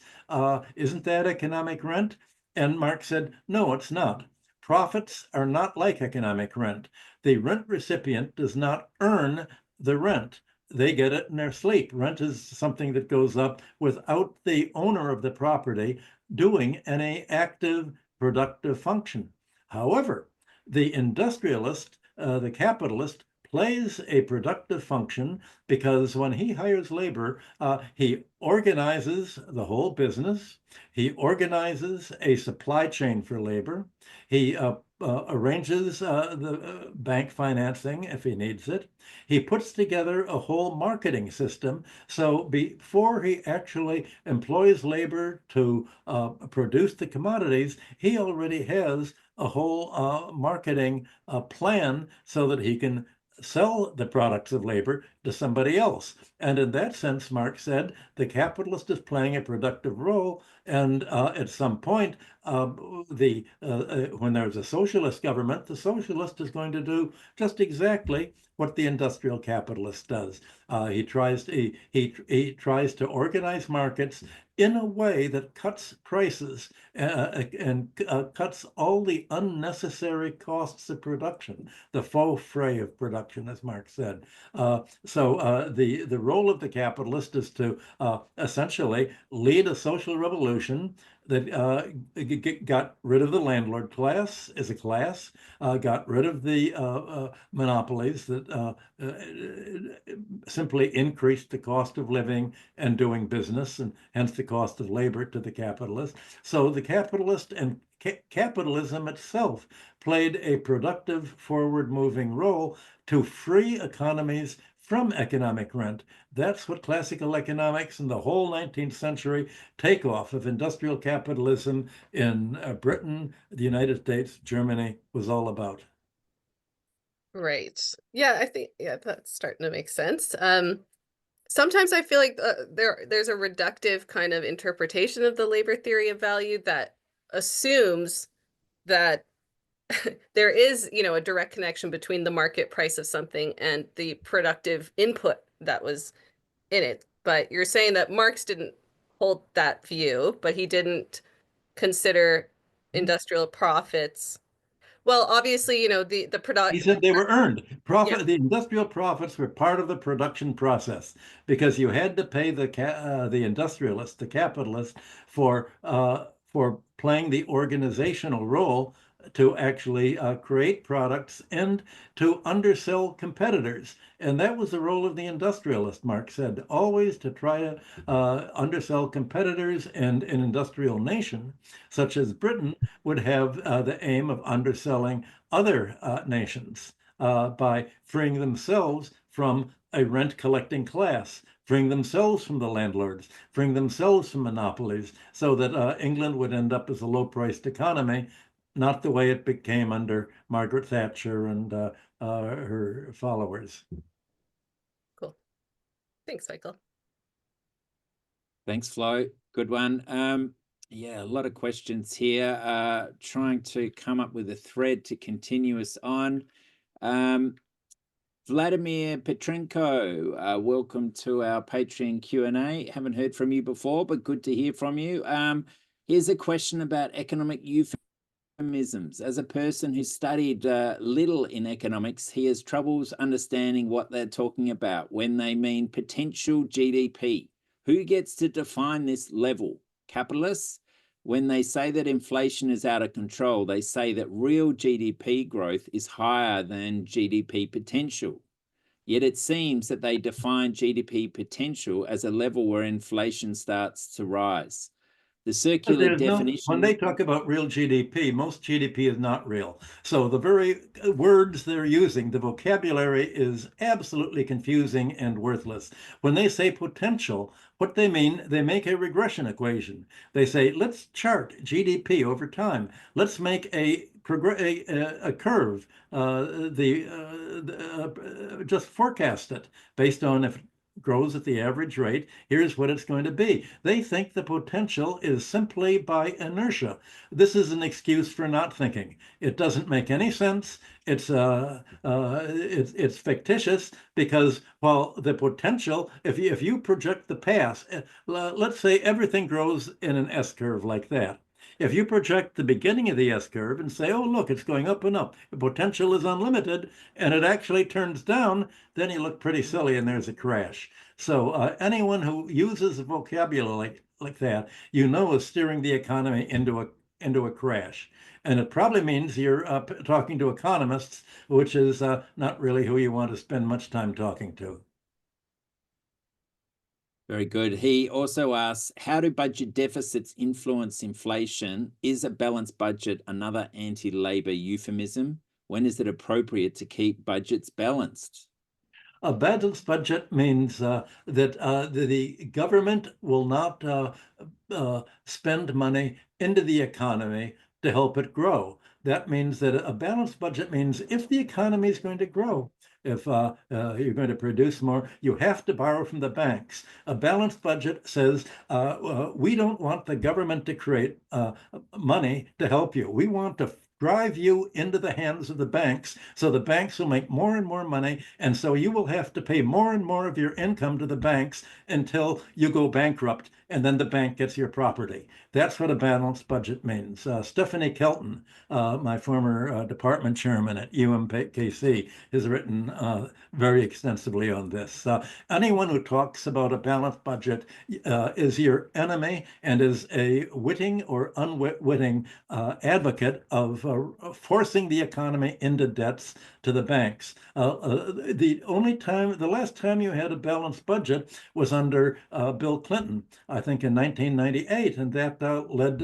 Speaker 2: isn't that economic rent? And Marx said, no, it's not. Profits are not like economic rent. The rent recipient does not earn the rent. They get it in their sleep. Rent is something that goes up without the owner of the property doing any active, productive function. However, the industrialist, the capitalist, plays a productive function because when he hires labor, he organizes the whole business. He organizes a supply chain for labor. He arranges the bank financing if he needs it. He puts together a whole marketing system. So before he actually employs labor to produce the commodities, he already has a whole marketing plan so that he can sell the products of labor to somebody else. And in that sense, Marx said, the capitalist is playing a productive role. And at some point, when there's a socialist government, the socialist is going to do just exactly what the industrial capitalist does. He tries to organize markets in a way that cuts prices and cuts all the unnecessary costs of production, the faux frais of production, as Marx said. So the role of the capitalist is to essentially lead a social revolution that got rid of the landlord class as a class, got rid of the monopolies that simply increased the cost of living and doing business, and hence the cost of labor to the capitalist. So the capitalist and capitalism itself played a productive, forward-moving role to free economies from economic rent. That's what classical economics and the whole 19th century takeoff of industrial capitalism in Britain, the United States, Germany was all about.
Speaker 7: Right. Yeah, I think, yeah, that's starting to make sense. Sometimes I feel like there's a reductive kind of interpretation of the labor theory of value that assumes that there is, a direct connection between the market price of something and the productive input that was in it. But you're saying that Marx didn't hold that view, but he didn't consider industrial profits. Well, obviously, the product.
Speaker 2: He said they were earned.
Speaker 7: Yeah.
Speaker 2: The industrial profits were part of the production process because you had to pay the industrialist, the capitalist, for playing the organizational role to actually create products and to undersell competitors. And that was the role of the industrialist, Marx said, always to try to undersell competitors. And an industrial nation, such as Britain, would have the aim of underselling other nations by freeing themselves from a rent collecting class, freeing themselves from the landlords, freeing themselves from monopolies, so that England would end up as a low-priced economy, not the way it became under Margaret Thatcher and her followers.
Speaker 7: Cool. Thanks, Michael.
Speaker 1: Thanks, Flo. Good one. Yeah, a lot of questions here. Trying to come up with a thread to continue us on. Vladimir Petrenko, welcome to our Patreon Q&A. Haven't heard from you before, but good to hear from you. Here's a question about economic euphemisms. As a person who studied little in economics, he has troubles understanding what they're talking about when they mean potential GDP. Who gets to define this level? Capitalists? When they say that inflation is out of control, they say that real GDP growth is higher than GDP potential. Yet it seems that they define GDP potential as a level where inflation starts to rise. The circular definition.
Speaker 2: When they talk about real GDP, most GDP is not real. So the very words they're using, the vocabulary is absolutely confusing and worthless. When they say potential, what they mean, they make a regression equation. They say, let's chart GDP over time. Let's make a curve, just forecast it based on if it grows at the average rate, here's what it's going to be. They think the potential is simply by inertia. This is an excuse for not thinking. It doesn't make any sense. It's fictitious because, well, the potential, if you project the past, let's say everything grows in an S curve like that. If you project the beginning of the S curve and say, oh, look, it's going up and up, the potential is unlimited, and it actually turns down, then you look pretty silly and there's a crash. So anyone who uses a vocabulary like that, is steering the economy into into a crash. And it probably means you're talking to economists, which is not really who you want to spend much time talking to.
Speaker 1: Very good. He also asks, how do budget deficits influence inflation? Is a balanced budget another anti-labor euphemism? When is it appropriate to keep budgets balanced?
Speaker 2: A balanced budget means that the government will not spend money into the economy to help it grow. That means that a balanced budget means if the economy is going to grow, if you're going to produce more, you have to borrow from the banks. A balanced budget says, we don't want the government to create money to help you. We want to drive you into the hands of the banks, so the banks will make more and more money, and so you will have to pay more and more of your income to the banks until you go bankrupt, and then the bank gets your property. That's what a balanced budget means. Stephanie Kelton, my former department chairman at UMKC, has written very extensively on this. Anyone who talks about a balanced budget is your enemy and is a witting or unwitting advocate of forcing the economy into debts to the banks. The last time you had a balanced budget was under Bill Clinton, I think in 1998, and that led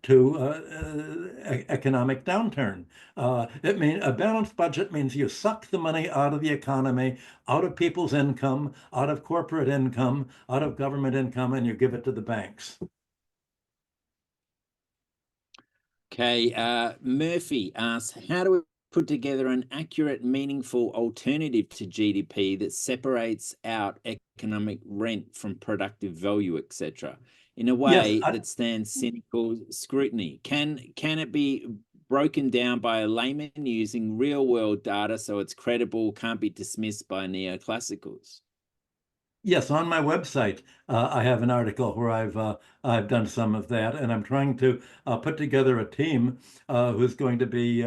Speaker 2: to economic downturn. A balanced budget means you suck the money out of the economy, out of people's income, out of corporate income, out of government income, and you give it to the banks.
Speaker 1: Okay, Murphy asks, how do we put together an accurate, meaningful alternative to GDP that separates out economic rent from productive value, etc., in a way that stands cynical scrutiny? Can it be broken down by a layman using real-world data so it's credible, can't be dismissed by neoclassicals?
Speaker 2: Yes, on my website, I have an article where I've done some of that, and I'm trying to put together a team who's going to be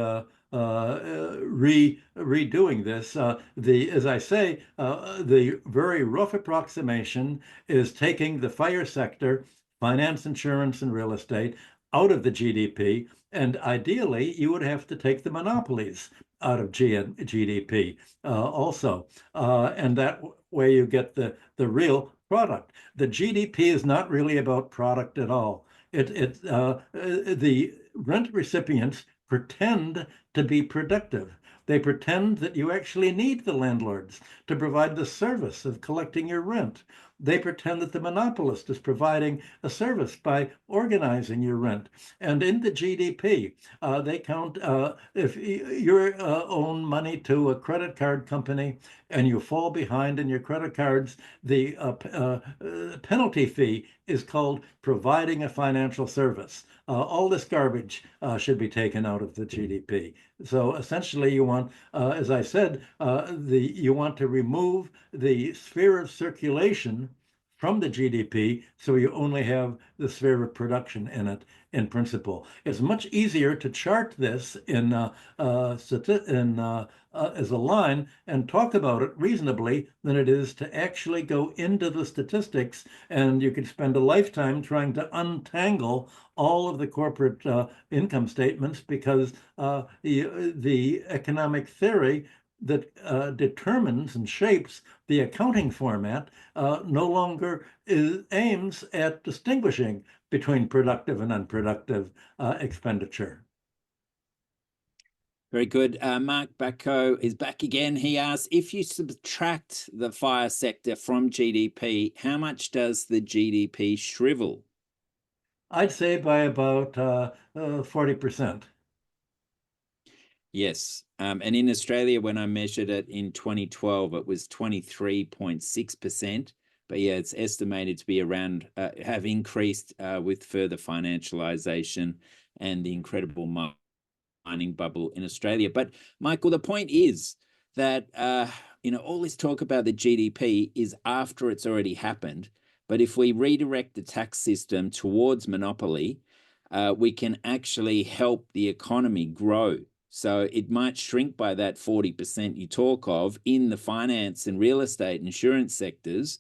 Speaker 2: redoing this. As I say, the very rough approximation is taking the fire sector, finance, insurance, and real estate out of the GDP, and ideally, you would have to take the monopolies out of GDP also, and that way you get the real product. The GDP is not really about product at all. The rent recipients pretend to be productive. They pretend that you actually need the landlords to provide the service of collecting your rent. They pretend that the monopolist is providing a service by organizing your rent. And in the GDP, they count if you own money to a credit card company and you fall behind in your credit cards, the penalty fee is called providing a financial service. All this garbage should be taken out of the GDP. So essentially, you want, as I said, you want to remove the sphere of circulation from the GDP, so you only have the sphere of production in it. In principle, it's much easier to chart this as a line and talk about it reasonably than it is to actually go into the statistics. And you could spend a lifetime trying to untangle all of the corporate income statements, because the economic theory that determines and shapes the accounting format no longer aims at distinguishing between productive and unproductive expenditure.
Speaker 1: Very good. Mark Bacco is back again. He asks, if you subtract the fire sector from GDP, how much does the GDP shrivel?
Speaker 2: I'd say by about 40%.
Speaker 1: Yes. And in Australia, when I measured it in 2012, it was 23.6%. But yeah, it's estimated to be around, have increased with further financialization and the incredible mining bubble in Australia. But Michael, the point is that, all this talk about the GDP is after it's already happened. But if we redirect the tax system towards monopoly, we can actually help the economy grow. So it might shrink by that 40% you talk of in the finance and real estate insurance sectors,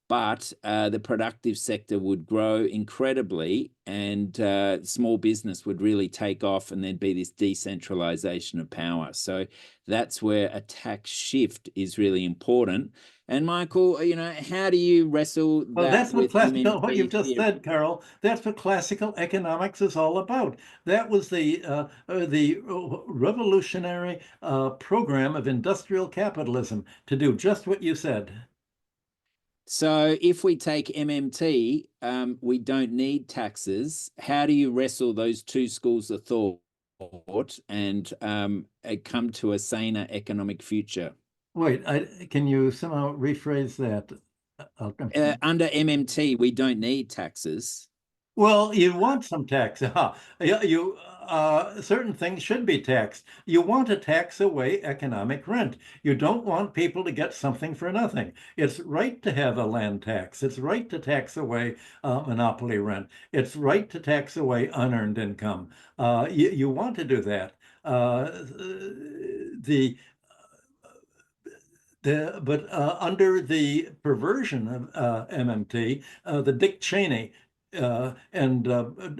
Speaker 1: but the productive sector would grow incredibly, and small business would really take off, and there'd be this decentralization of power. So that's where a tax shift is really important. And Michael, how do you wrestle
Speaker 2: Well,
Speaker 1: that
Speaker 2: that's what
Speaker 1: with
Speaker 2: classical, what you've
Speaker 1: MMT
Speaker 2: just
Speaker 1: theory?
Speaker 2: said, Carol. That's what classical economics is all about. That was the revolutionary program of industrial capitalism to do just what you said.
Speaker 1: So if we take MMT, we don't need taxes. How do you wrestle those two schools of thought and come to a saner economic future?
Speaker 2: Wait, can you somehow rephrase that?
Speaker 1: Under MMT, we don't need taxes.
Speaker 2: Well, you want some tax. You certain things should be taxed. You want to tax away economic rent. You don't want people to get something for nothing. It's right to have a land tax. It's right to tax away monopoly rent. It's right to tax away unearned income. You want to do that. But under the perversion of MMT, the Dick Cheney and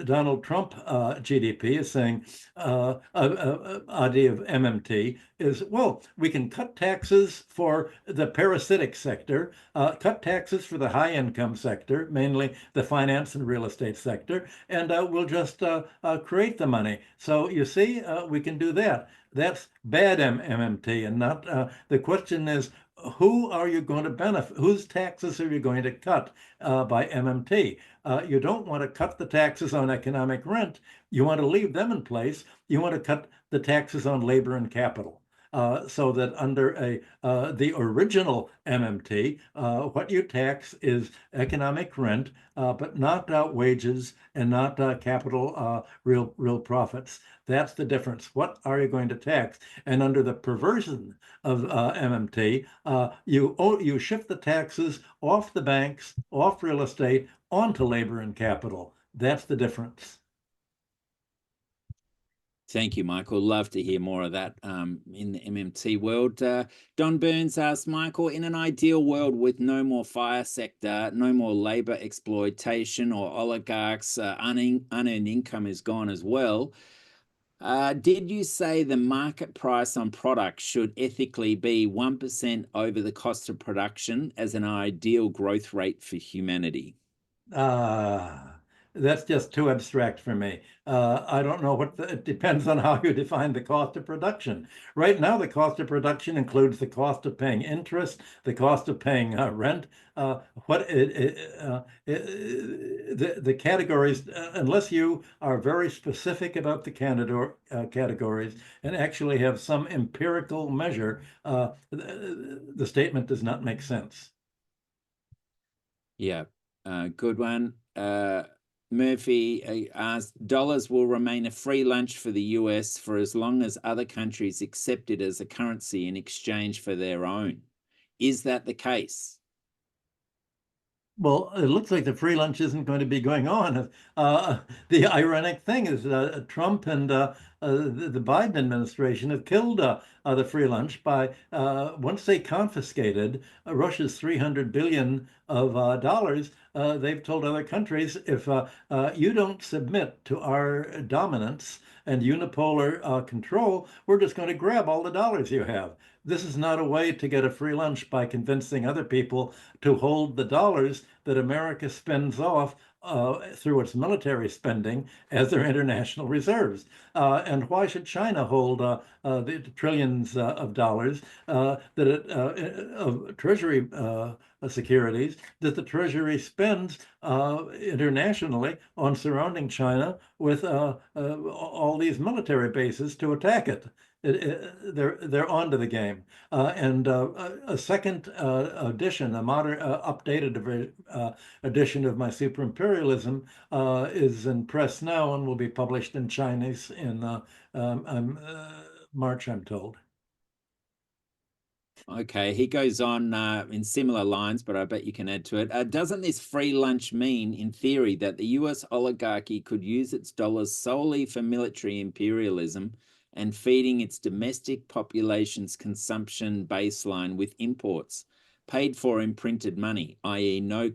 Speaker 2: Donald Trump GDP is saying idea of MMT is, well, we can cut taxes for the parasitic sector, cut taxes for the high income sector, mainly the finance and real estate sector, and we'll just create the money. So you see, we can do that. That's bad MMT, and not the question is, who are you going to benefit? Whose taxes are you going to cut by MMT? You don't want to cut the taxes on economic rent. You want to leave them in place. You want to cut the taxes on labor and capital. So that under the original MMT, what you tax is economic rent, but not wages and not capital, real profits. That's the difference. What are you going to tax? And under the perversion of MMT, you shift the taxes off the banks, off real estate, onto labor and capital. That's the difference.
Speaker 1: Thank you, Michael. Love to hear more of that in the MMT world. Don Burns asks, Michael, in an ideal world with no more fire sector, no more labor exploitation or oligarchs, unearned income is gone as well. Did you say the market price on products should ethically be 1% over the cost of production as an ideal growth rate for humanity?
Speaker 2: That's just too abstract for me. I don't know it depends on how you define the cost of production. Right now, the cost of production includes the cost of paying interest, the cost of paying rent. The categories, unless you are very specific about the categories and actually have some empirical measure, the statement does not make sense.
Speaker 1: Yeah, good one. Murphy asked, dollars will remain a free lunch for the US for as long as other countries accept it as a currency in exchange for their own. Is that the case?
Speaker 2: Well, it looks like the free lunch isn't going to be going on. The ironic thing is Trump and the Biden administration have killed the free lunch by once they confiscated Russia's $300 billion of dollars. They've told other countries, if you don't submit to our dominance and unipolar control, we're just going to grab all the dollars you have. This is not a way to get a free lunch by convincing other people to hold the dollars that America spends off through its military spending as their international reserves. And why should China hold the trillions of dollars of Treasury securities that the Treasury spends internationally on surrounding China with all these military bases to attack it? They're onto the game. And a second edition, a modern, updated edition of my Super Imperialism is in press now and will be published in Chinese in March, I'm told.
Speaker 1: Okay, he goes on in similar lines, but I bet you can add to it. Doesn't this free lunch mean, in theory, that the US oligarchy could use its dollars solely for military imperialism and feeding its domestic population's consumption baseline with imports, paid for in printed money, i.e. no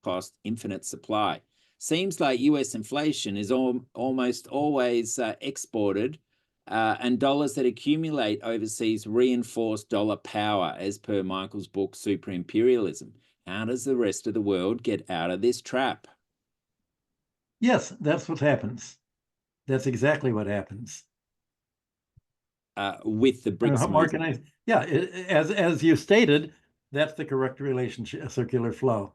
Speaker 1: cost, infinite supply. Seems like US inflation is almost always exported, and dollars that accumulate overseas reinforce dollar power, as per Michael's book, Super Imperialism. How does the rest of the world get out of this trap?
Speaker 2: Yes, that's what happens. That's exactly what happens.
Speaker 1: With the BRICS movement.
Speaker 2: Yeah, as you stated, that's the correct relationship, a circular flow.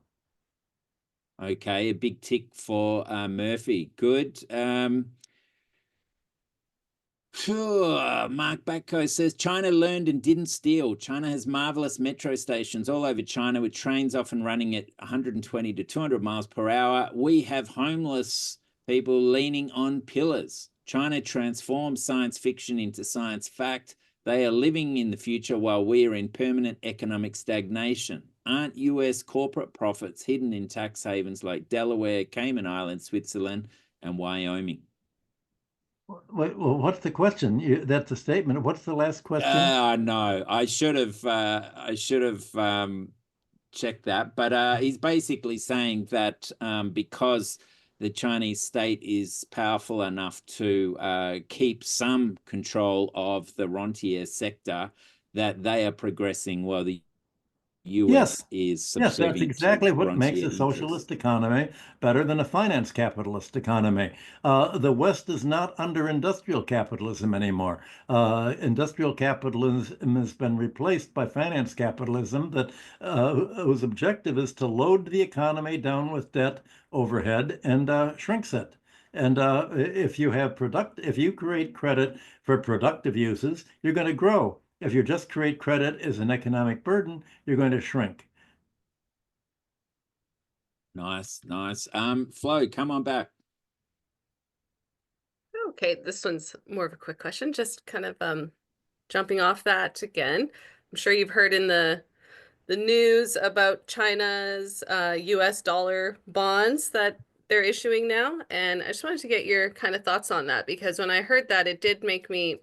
Speaker 1: Okay, a big tick for Murphy. Good. Mark Batko says China learned and didn't steal. China has marvelous metro stations all over China with trains often running at 120 to 200 miles per hour. We have homeless people leaning on pillars. China transformed science fiction into science fact. They are living in the future while we are in permanent economic stagnation. Aren't US corporate profits hidden in tax havens like Delaware, Cayman Islands, Switzerland, and Wyoming?
Speaker 2: Well, what's the question? That's a statement. What's the last question?
Speaker 1: No, I should have checked that, but he's basically saying that because the Chinese state is powerful enough to keep some control of the rentier sector, that they are progressing while the US is
Speaker 2: Yes, that's
Speaker 1: subservient
Speaker 2: exactly
Speaker 1: to
Speaker 2: what makes
Speaker 1: rentier
Speaker 2: a
Speaker 1: interests.
Speaker 2: socialist economy better than a finance capitalist economy. The West is not under industrial capitalism anymore. Industrial capitalism has been replaced by finance capitalism that whose objective is to load the economy down with debt overhead and shrinks it. And if you create credit for productive uses, you're going to grow. If you just create credit as an economic burden, you're going to shrink.
Speaker 1: Nice. Flo, come on back.
Speaker 7: Okay, this one's more of a quick question, just kind of jumping off that again. I'm sure you've heard in the news about China's US dollar bonds that they're issuing now, and I just wanted to get your kind of thoughts on that, because when I heard that, it did make me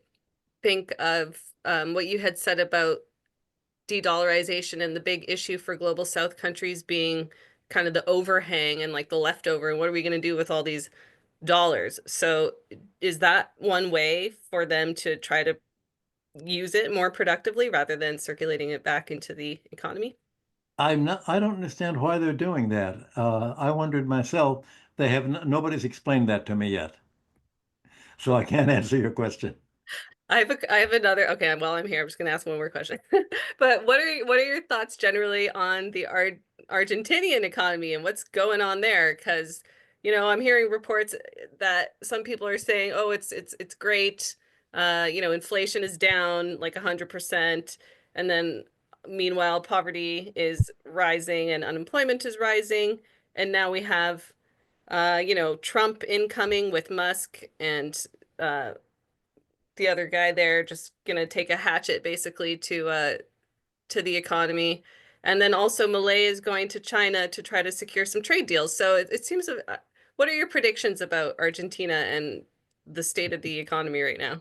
Speaker 7: think of what you had said about de-dollarization and the big issue for global South countries being kind of the overhang and like the leftover, and what are we going to do with all these dollars? So is that one way for them to try to use it more productively rather than circulating it back into the economy?
Speaker 2: I don't understand why they're doing that. I wondered myself. Nobody's explained that to me yet, so I can't answer your question.
Speaker 7: I have another. Okay, while I'm here, I'm just gonna ask one more question. But what are your thoughts generally on the Argentinian economy and what's going on there? Because I'm hearing reports that some people are saying, oh, it's great. Inflation is down like 100%, and then meanwhile poverty is rising and unemployment is rising, and now we have Trump incoming with Musk and the other guy there just gonna take a hatchet basically to the economy. And then also Malay is going to China to try to secure some trade deals. So it seems what are your predictions about Argentina and the state of the economy right now?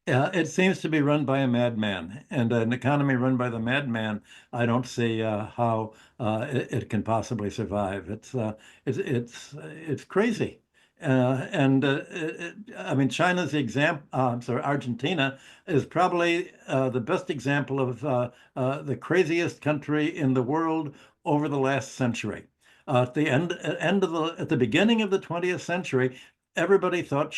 Speaker 2: It seems to be run by a madman, and an economy run by the madman, I don't see how it can possibly survive. It's crazy. I mean, China's example, Argentina is probably the best example of the craziest country in the world over the last century. At the beginning of the 20th century, everybody thought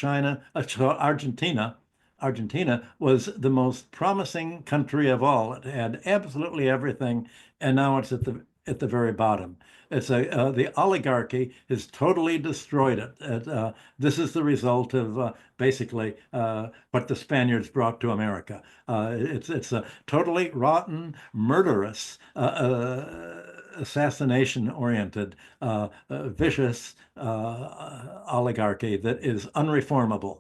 Speaker 2: Argentina was the most promising country of all. It had absolutely everything, and now it's at the very bottom. The oligarchy has totally destroyed it. This is the result of basically what the Spaniards brought to America. It's a totally rotten, murderous, assassination-oriented, vicious oligarchy that is unreformable.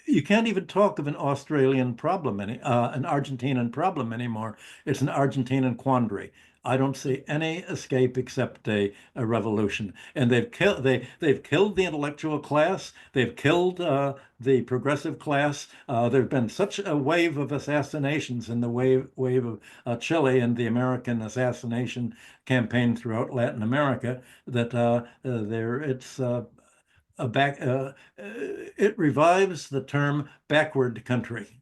Speaker 2: You can't even talk of an Australian problem, an Argentinian problem anymore. It's an Argentinian quandary. I don't see any escape except a revolution. And they've killed the intellectual class. They've killed the progressive class. There've been such a wave of assassinations in the wave of Chile and the American assassination campaign throughout Latin America that it revives the term backward country.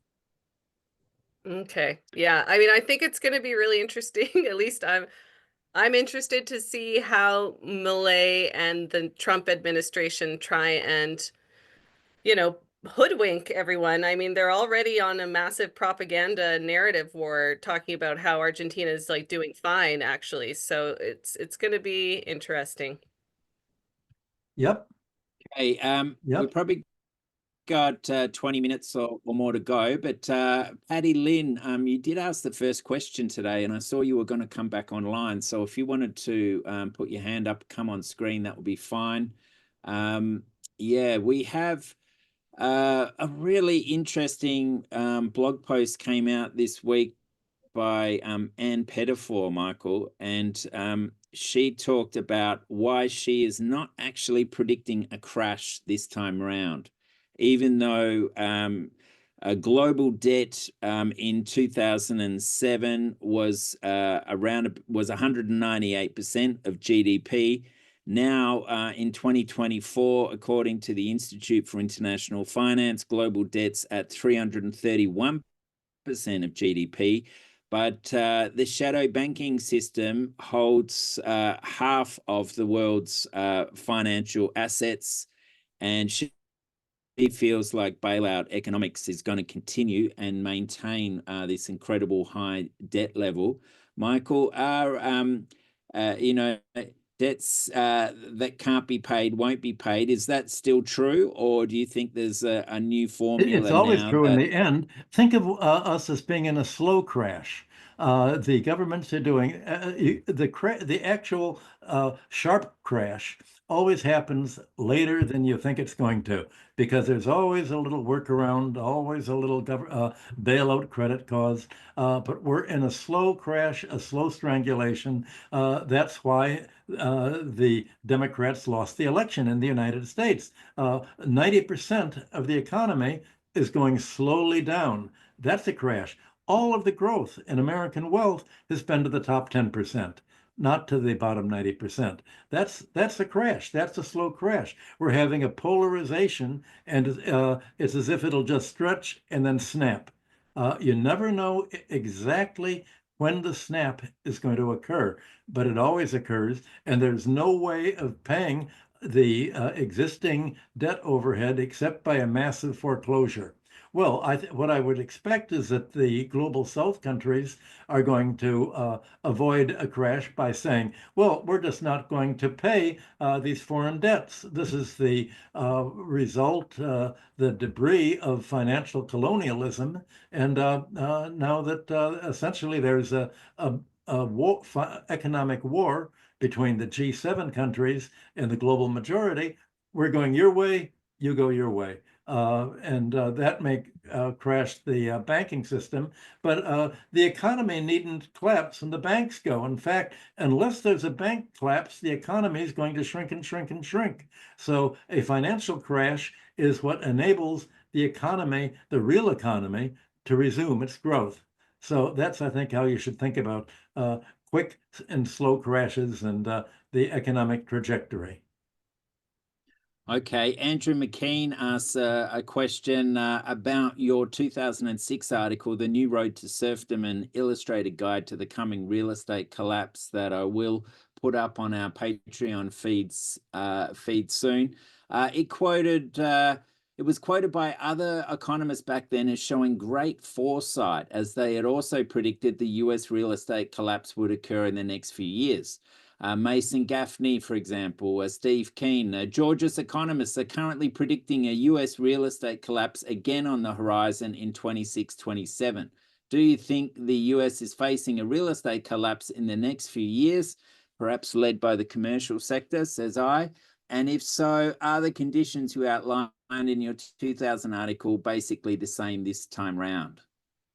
Speaker 7: Okay. Yeah. I mean, I think it's going to be really interesting. At least I'm interested to see how Milei and the Trump administration try and, you know, hoodwink everyone. I mean, they're already on a massive propaganda narrative war talking about how Argentina is like doing fine, actually. So it's going to be interesting.
Speaker 2: Yep.
Speaker 1: Hey, we
Speaker 2: Yep.
Speaker 1: probably got 20 minutes or more to go, but Patty Lynn, you did ask the first question today, and I saw you were going to come back online. So if you wanted to put your hand up, come on screen, that would be fine. Yeah, we have a really interesting blog post came out this week by Ann Pettifor, Michael, and she talked about why she is not actually predicting a crash this time around, even though global debt in 2007 was was 198% of GDP. Now, in 2024, according to the Institute for International Finance, global debt's at 331% of GDP. But the shadow banking system holds half of the world's financial assets, and she feels like bailout economics is going to continue and maintain this incredible high debt level. Michael, are debts that can't be paid won't be paid? Is that still true, or do you think there's a new formula
Speaker 2: It's always
Speaker 1: now
Speaker 2: true in
Speaker 1: that
Speaker 2: the end. Think of us as being in a slow crash. The governments are doing the actual sharp crash always happens later than you think it's going to, because there's always a little workaround, always a little bailout credit cause. But we're in a slow crash, a slow strangulation. That's why the Democrats lost the election in the United States. 90% of the economy is going slowly down. That's a crash. All of the growth in American wealth has been to the top 10%, not to the bottom 90%. That's a crash. That's a slow crash. We're having a polarization, and it's as if it'll just stretch and then snap. You never know exactly when the snap is going to occur, but it always occurs, and there's no way of paying the existing debt overhead except by a massive foreclosure. Well, what I would expect is that the global South countries are going to avoid a crash by saying, well, we're just not going to pay these foreign debts. This is the result, the debris of financial colonialism. And now that essentially there's a war, economic war between the G7 countries and the global majority, we're going your way, you go your way. And that may crash the banking system, but the economy needn't collapse and the banks go. In fact, unless there's a bank collapse, the economy is going to shrink and shrink and shrink. So a financial crash is what enables the economy, the real economy, to resume its growth. So that's, I think, how you should think about quick and slow crashes and the economic trajectory.
Speaker 1: Okay, Andrew McKean asks a question about your 2006 article, The New Road to Serfdom, an illustrated guide to the coming real estate collapse, that I will put up on our Patreon feed soon. It was quoted by other economists back then as showing great foresight, as they had also predicted the US real estate collapse would occur in the next few years. Mason Gaffney, for example, Steve Keen, Georgia's economists are currently predicting a US real estate collapse again on the horizon in 26-27. Do you think the US is facing a real estate collapse in the next few years, perhaps led by the commercial sector, says I? And if so, are the conditions you outlined in your 2000 article basically the same this time round?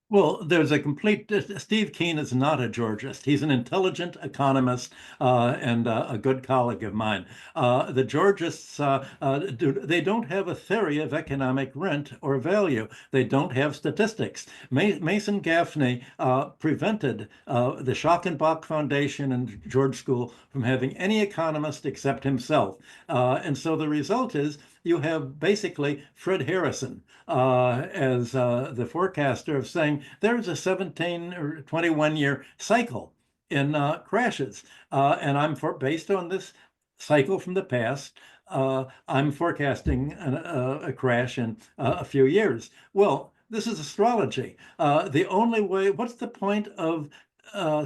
Speaker 2: Well, there's a complete. Steve Keen is not a Georgist. He's an intelligent economist and a good colleague of mine. The Georgists they don't have a theory of economic rent or value. They don't have statistics. Mason Gaffney prevented the Schockenbach Foundation and George School from having any economist except himself. And so the result is you have basically Fred Harrison as the forecaster of saying there's a 17 or 21-year cycle in crashes. And based on this cycle from the past, I'm forecasting a crash in a few years. Well, this is astrology. The only way, what's the point of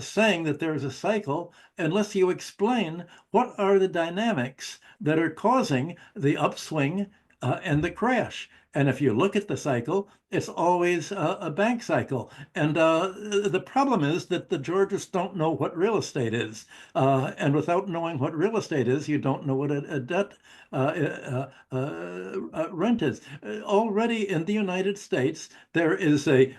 Speaker 2: saying that there's a cycle unless you explain what are the dynamics that are causing the upswing and the crash? And if you look at the cycle, it's always a bank cycle. And the problem is that the Georgists don't know what real estate is. And without knowing what real estate is, you don't know what a debt rent is. Already in the United States, there is a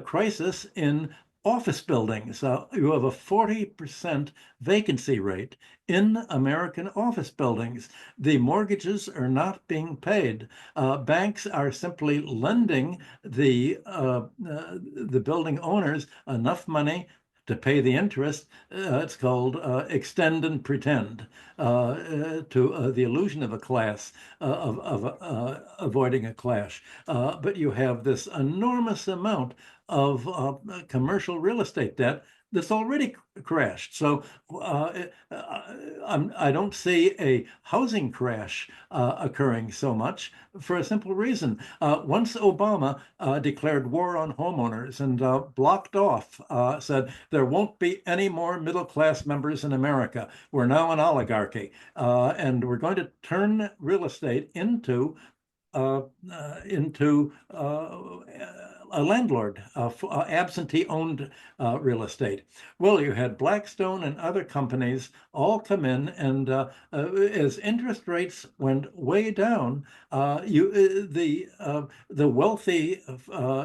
Speaker 2: crisis in office buildings. You have a 40% vacancy rate in American office buildings. The mortgages are not being paid. Banks are simply lending the building owners enough money to pay the interest. It's called extend and pretend, to the illusion of a class, of avoiding a clash. But you have this enormous amount of commercial real estate debt that's already crashed. So I don't see a housing crash occurring so much for a simple reason. Once Obama declared war on homeowners and blocked off, said there won't be any more middle-class members in America. We're now an oligarchy, and we're going to turn real estate into a landlord, absentee-owned real estate. Well, you had Blackstone and other companies all come in, and as interest rates went way down, the wealthy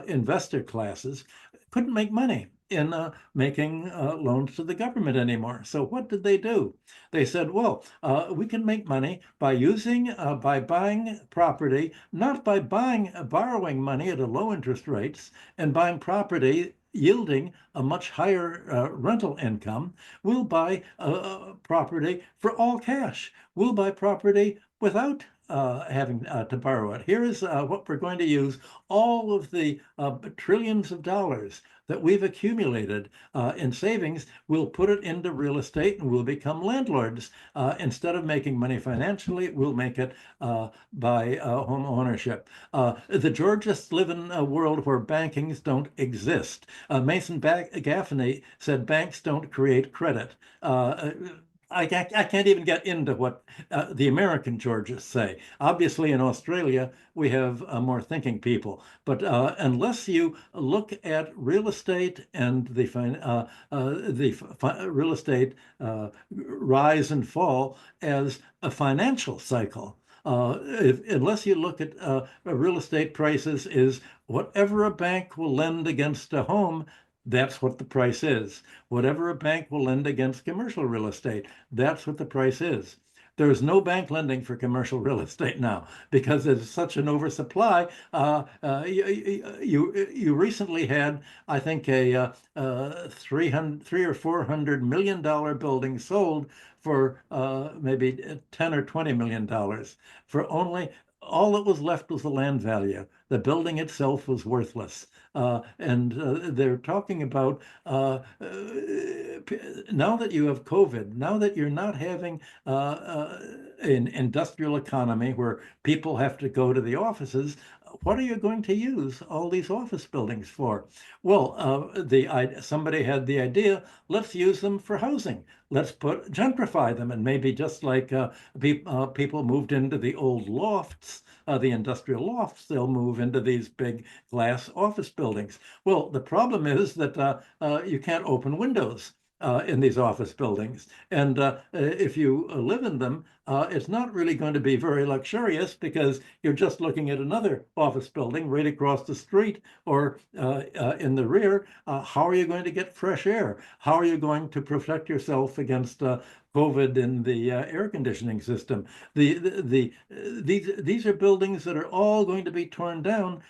Speaker 2: investor classes couldn't make money in making loans to the government anymore. So what did they do? They said, well, we can make money by by buying property, not by borrowing money at a low interest rates and buying property yielding a much higher rental income. We'll buy property for all cash. We'll buy property without having to borrow it. Here is what we're going to use all of the trillions of dollars that we've accumulated in savings. We'll put it into real estate and we'll become landlords. Instead of making money financially, we'll make it by home ownership. The Georgists live in a world where bankings don't exist. Mason Gaffney said banks don't create credit. I can't even get into what the American Georgists say. Obviously, in Australia, we have more thinking people. But unless you look at real estate and the real estate rise and fall as a financial cycle, unless you look at real estate prices is whatever a bank will lend against a home, that's what the price is. Whatever a bank will lend against commercial real estate, that's what the price is. There is no bank lending for commercial real estate now because there's such an oversupply. You recently had, I think, a $300 or $400 million building sold for maybe $10 or $20 million for only. All that was left was the land value. The building itself was worthless. And they're talking about now that you have COVID, now that you're not having an industrial economy where people have to go to the offices, what are you going to use all these office buildings for? Well, somebody had the idea, let's use them for housing. Let's gentrify them, and maybe just like people moved into the old lofts, the industrial lofts, they'll move into these big glass office buildings. Well, the problem is that you can't open windows in these office buildings. And if you live in them, it's not really going to be very luxurious because you're just looking at another office building right across the street or in the rear. How are you going to get fresh air? How are you going to protect yourself against COVID in the air conditioning system? These are buildings that are all going to be torn down.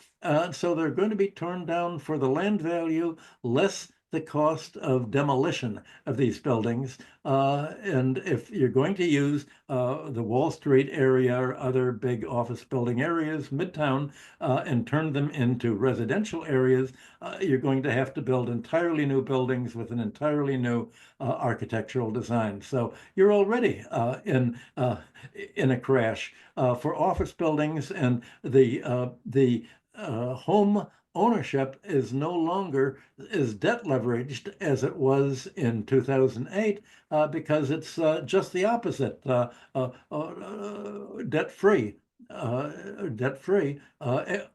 Speaker 2: So they're going to be torn down for the land value, less the cost of demolition of these buildings. And if you're going to use the Wall Street area or other big office building areas, Midtown, and turn them into residential areas, you're going to have to build entirely new buildings with an entirely new architectural design. So you're already in a crash for office buildings, and the home ownership is no longer as debt leveraged as it was in 2008 because it's just the opposite, debt-free. Debt-free,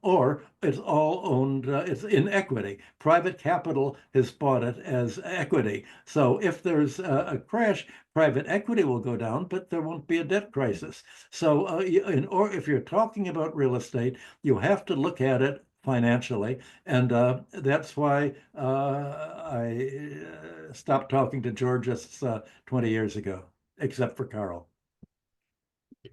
Speaker 2: or it's all owned, it's in equity. Private capital has bought it as equity. So if there's a crash, private equity will go down, but there won't be a debt crisis. So or if you're talking about real estate, you have to look at it financially. And that's why I stopped talking to Georgists 20 years ago, except for Carl.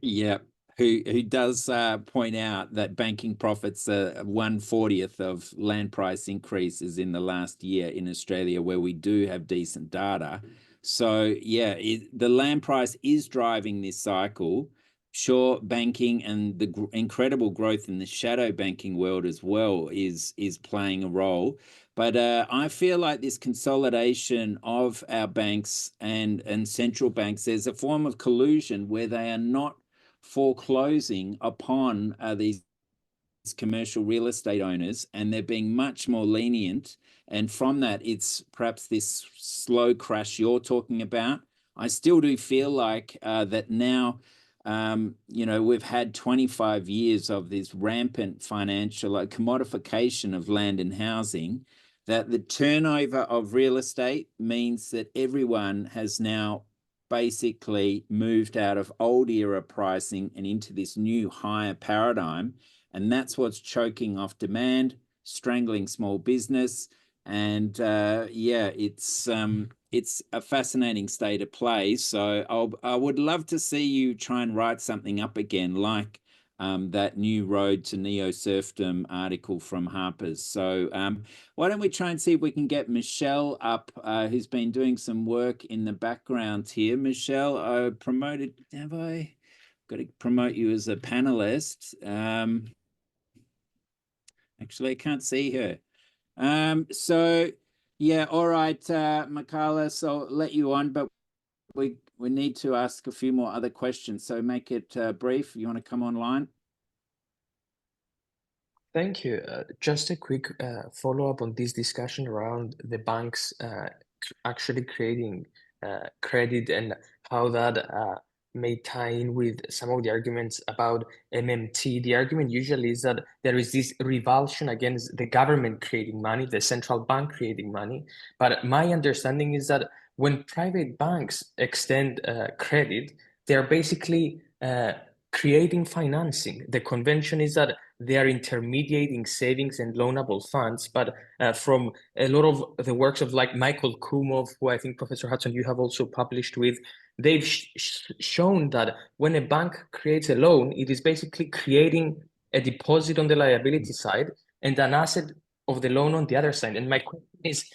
Speaker 1: Yeah, who does point out that banking profits are 1/40th of land price increases in the last year in Australia, where we do have decent data. So yeah, the land price is driving this cycle. Sure, banking and the incredible growth in the shadow banking world as well is playing a role. But I feel like this consolidation of our banks and central banks, there's a form of collusion where they are not foreclosing upon these commercial real estate owners, and they're being much more lenient. And from that, it's perhaps this slow crash you're talking about. I still do feel like that now, we've had 25 years of this rampant financial commodification of land and housing, that the turnover of real estate means that everyone has now basically moved out of old era pricing and into this new higher paradigm. And that's what's choking off demand, strangling small business. And it's a fascinating state of play. So I would love to see you try and write something up again, like that New Road to Neo-Serfdom article from Harper's. So why don't we try and see if we can get Michelle up, who's been doing some work in the background here. Michelle, have I got to promote you as a panelist? Actually, I can't see her. So yeah, all right, Michaela, so I'll let you on, but we need to ask a few more other questions. So make it brief. You want to come online?
Speaker 6: Thank you. Just a quick follow-up on this discussion around the banks actually creating credit and how that may tie in with some of the arguments about MMT. The argument usually is that there is this revulsion against the government creating money, the central bank creating money. But my understanding is that when private banks extend credit, they're basically creating financing. The convention is that they are intermediating savings and loanable funds, but from a lot of the works of like Michael Kumov, who I think Professor Hudson, you have also published with, they've shown that when a bank creates a loan, it is basically creating a deposit on the liability side and an asset of the loan on the other side. And my question is,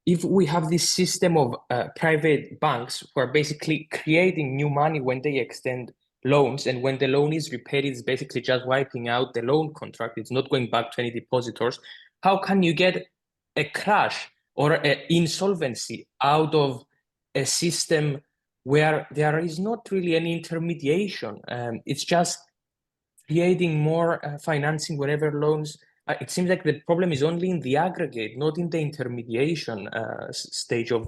Speaker 6: if we have this system of private banks who are basically creating new money when they extend loans, and when the loan is repaid, it's basically just wiping out the loan contract, it's not going back to any depositors, how can you get a crash or an insolvency out of a system where there is not really any intermediation? It's just creating more financing wherever loans. It seems like the problem is only in the aggregate, not in the intermediation stage of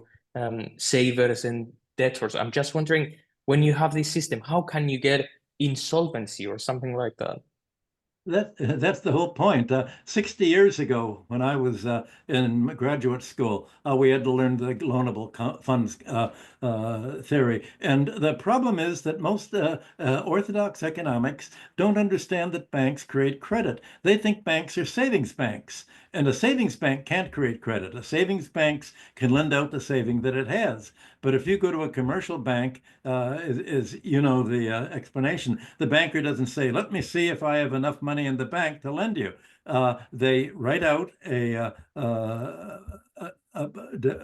Speaker 6: savers and debtors. I'm just wondering, when you have this system, how can you get insolvency or something like that?
Speaker 2: That's the whole point. 60 years ago, when I was in graduate school, we had to learn the loanable funds theory. And the problem is that most orthodox economics don't understand that banks create credit. They think banks are savings banks. And a savings bank can't create credit. A savings bank can lend out the saving that it has. But if you go to a commercial bank, you know the explanation, the banker doesn't say, let me see if I have enough money in the bank to lend you. They write out a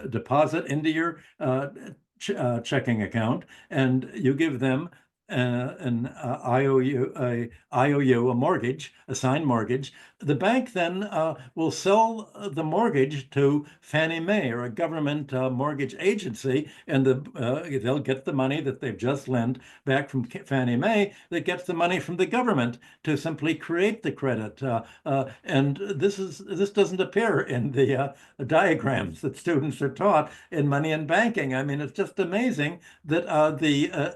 Speaker 2: deposit into your checking account, and you give them an IOU, a mortgage, a signed mortgage. The bank then will sell the mortgage to Fannie Mae or a government mortgage agency, and they'll get the money that they've just lent back from Fannie Mae that gets the money from the government to simply create the credit. And this doesn't appear in the diagrams that students are taught in money and banking. I mean, it's just amazing that the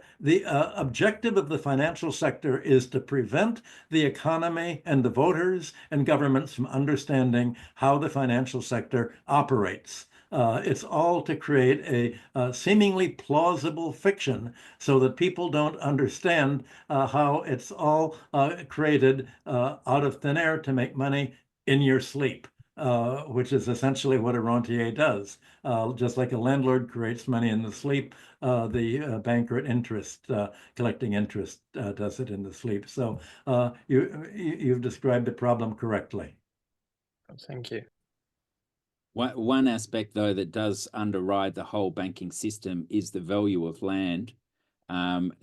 Speaker 2: objective of the financial sector is to prevent the economy and the voters and governments from understanding how the financial sector operates. It's all to create a seemingly plausible fiction so that people don't understand how it's all created out of thin air to make money in your sleep. Which is essentially what a rentier does. Just like a landlord creates money in the sleep, the banker at interest, collecting interest, does it in the sleep. So you've described the problem correctly.
Speaker 6: Thank you.
Speaker 1: One aspect, though, that does underride the whole banking system is the value of land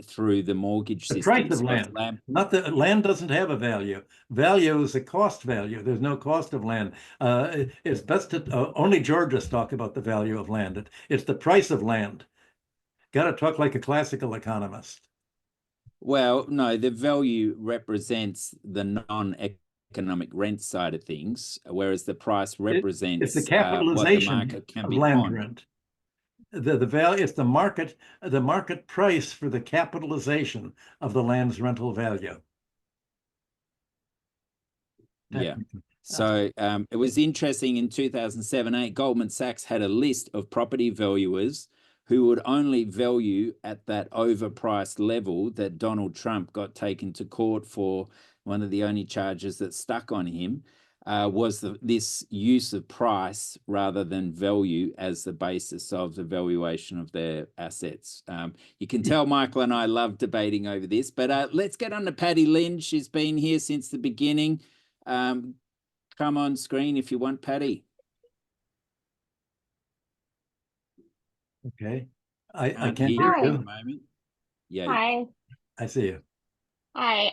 Speaker 1: through the mortgage
Speaker 2: The
Speaker 1: system.
Speaker 2: price of land. Not the land doesn't have a value. Value is a cost value. There's no cost of land. It's best to only Georgists talk about the value of land. It's the price of land. Got to talk like a classical economist.
Speaker 1: Well, no, the value represents the non-economic rent side of things, whereas the price represents
Speaker 2: it's the capitalization
Speaker 1: what the market can
Speaker 2: of
Speaker 1: be
Speaker 2: land
Speaker 1: on.
Speaker 2: rent. The value, it's the market price for the capitalization of the land's rental value.
Speaker 1: Yeah. So it was interesting in 2007-8, Goldman Sachs had a list of property valuers who would only value at that overpriced level that Donald Trump got taken to court for. One of the only charges that stuck on him was this use of price rather than value as the basis of the valuation of their assets. You can tell Michael and I love debating over this, but let's get on to Patty Lynn. She's been here since the beginning. Come on screen if you want, Patty.
Speaker 2: Okay. I can't
Speaker 1: hear
Speaker 2: hear
Speaker 1: you
Speaker 2: you.
Speaker 1: at the moment. Yeah.
Speaker 8: Hi.
Speaker 2: I see you.
Speaker 8: Hi.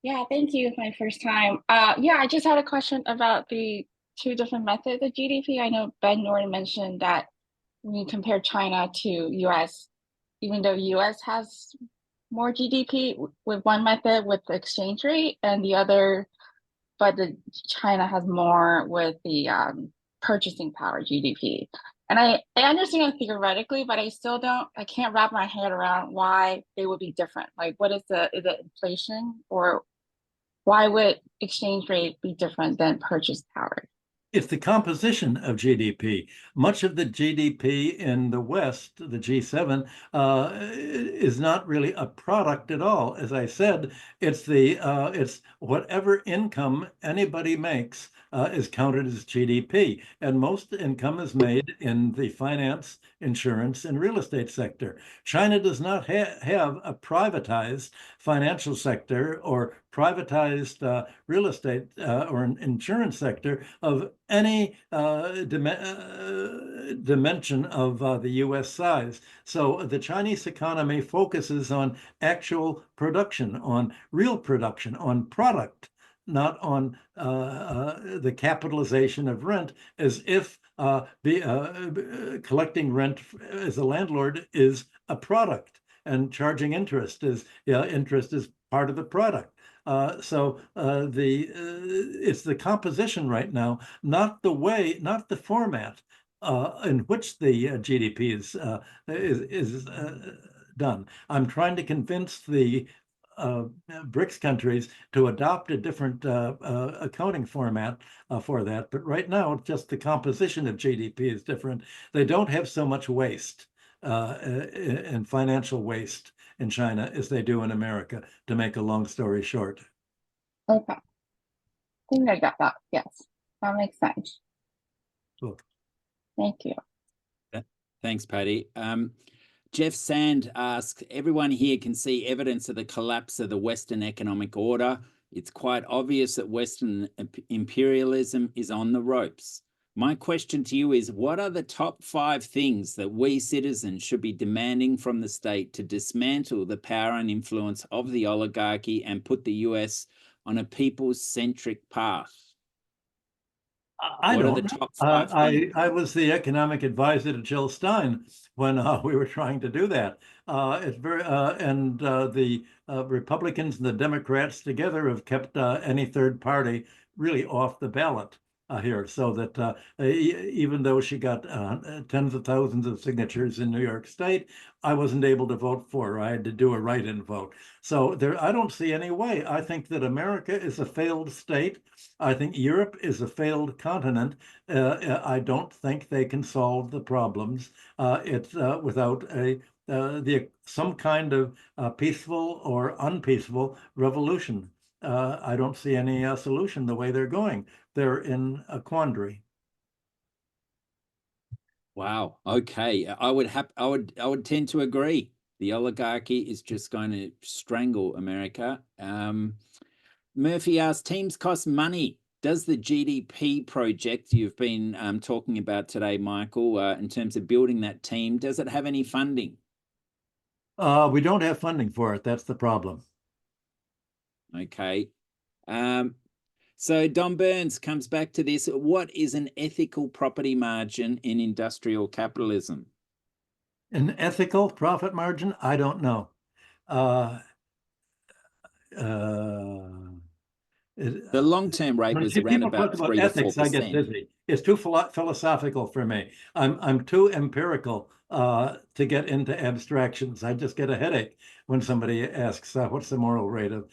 Speaker 8: Yeah, thank you. It's my first time. Yeah, I just had a question about the two different methods of GDP. I know Ben Norton mentioned that when you compare China to US, even though US has more GDP with one method with the exchange rate and the other, but China has more with the purchasing power GDP. And I understand it theoretically, but I can't wrap my head around why they would be different. Like, is it inflation, or why would exchange rate be different than purchase power?
Speaker 2: It's the composition of GDP. Much of the GDP in the West, the G7, is not really a product at all. As I said, it's whatever income anybody makes is counted as GDP, and most income is made in the finance, insurance, and real estate sector. China does not have a privatized financial sector or privatized real estate or an insurance sector of any dimension of the US size. So the Chinese economy focuses on actual production, on real production, on product, not on the capitalization of rent, as if collecting rent as a landlord is a product, and charging interest is part of the product. So it's the composition right now, not the format in which the GDP is done. I'm trying to convince the BRICS countries to adopt a different accounting format for that. But right now, just the composition of GDP is different. They don't have so much waste and financial waste in China as they do in America, to make a long story short.
Speaker 8: Okay. I think I got that. Yes, that makes sense.
Speaker 2: Cool.
Speaker 8: Thank you.
Speaker 1: Thanks, Patty. Jeff Sand asks, everyone here can see evidence of the collapse of the Western economic order. It's quite obvious that Western imperialism is on the ropes. My question to you is, what are the top 5 things that we citizens should be demanding from the state to dismantle the power and influence of the oligarchy and put the US on a people-centric path?
Speaker 2: I
Speaker 1: What are
Speaker 2: don't
Speaker 1: the
Speaker 2: know.
Speaker 1: top 5 things?
Speaker 2: I was the economic advisor to Jill Stein when we were trying to do that. It's very and the Republicans and the Democrats together have kept any third party really off the ballot here, so that even though she got tens of thousands of signatures in New York State, I wasn't able to vote for her. I had to do a write-in vote. So there, I don't see any way. I think that America is a failed state. I think Europe is a failed continent. I don't think they can solve the problems. It's without some kind of peaceful or unpeaceful revolution. I don't see any solution the way they're going. They're in a quandary.
Speaker 1: Wow. Okay. I would tend to agree. The oligarchy is just going to strangle America. Murphy asks, teams cost money. Does the GDP project you've been talking about today, Michael, in terms of building that team, does it have any funding?
Speaker 2: We don't have funding for it. That's the problem.
Speaker 1: Okay. So Don Burns comes back to this. What is an ethical property margin in industrial capitalism?
Speaker 2: An ethical profit margin? I don't know.
Speaker 1: The long-term rate was around about 3 to 4%.
Speaker 2: I get dizzy. It's too philosophical for me. I'm too empirical to get into abstractions. I just get a headache when somebody asks, what's the moral rate of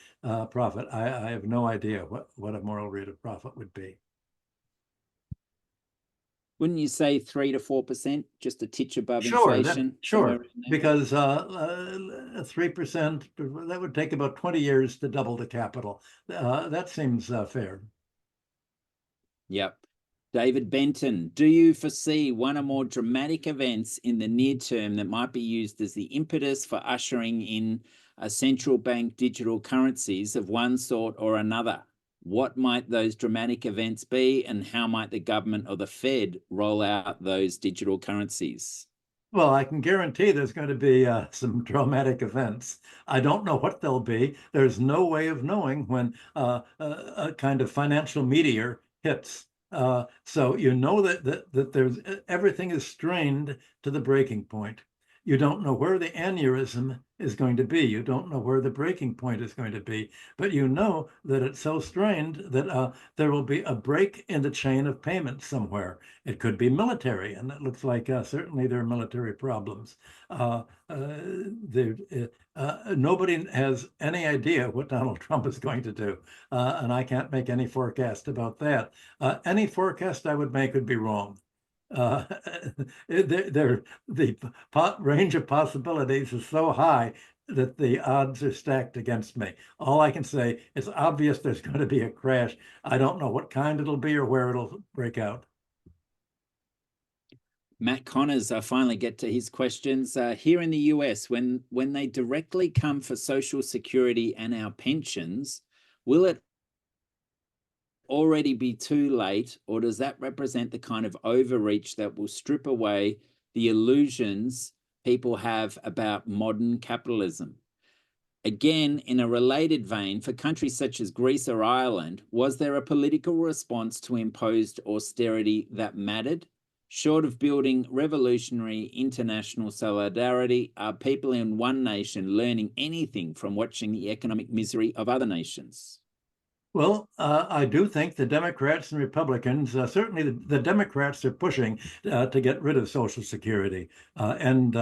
Speaker 2: profit? I have no idea what a moral rate of profit would be.
Speaker 1: Wouldn't you say 3 to 4%, just a titch above
Speaker 2: Sure,
Speaker 1: inflation?
Speaker 2: sure, because 3%, that would take about 20 years to double the capital. That seems fair.
Speaker 1: Yep. David Benton, do you foresee one or more dramatic events in the near term that might be used as the impetus for ushering in a central bank digital currencies of one sort or another? What might those dramatic events be, and how might the government or the Fed roll out those digital currencies?
Speaker 2: Well, I can guarantee there's going to be some dramatic events. I don't know what they'll be. There's no way of knowing when a kind of financial meteor hits. So you know that there's everything is strained to the breaking point. You don't know where the aneurysm is going to be. You don't know where the breaking point is going to be, but you know that it's so strained that there will be a break in the chain of payment somewhere. It could be military, and it looks like certainly there are military problems. Nobody has any idea what Donald Trump is going to do, and I can't make any forecast about that. Any forecast I would make would be wrong. The range of possibilities is so high that the odds are stacked against me. All I can say is obvious there's going to be a crash. I don't know what kind it'll be or where it'll break out.
Speaker 1: Matt Connors, I finally get to his questions. Here in the US, when they directly come for Social Security and our pensions, will it already be too late, or does that represent the kind of overreach that will strip away the illusions people have about modern capitalism? Again, in a related vein, for countries such as Greece or Ireland, was there a political response to imposed austerity that mattered? Short of building revolutionary international solidarity, are people in one nation learning anything from watching the economic misery of other nations?
Speaker 2: Well, I do think the Democrats and Republicans, certainly the Democrats are pushing to get rid of Social Security and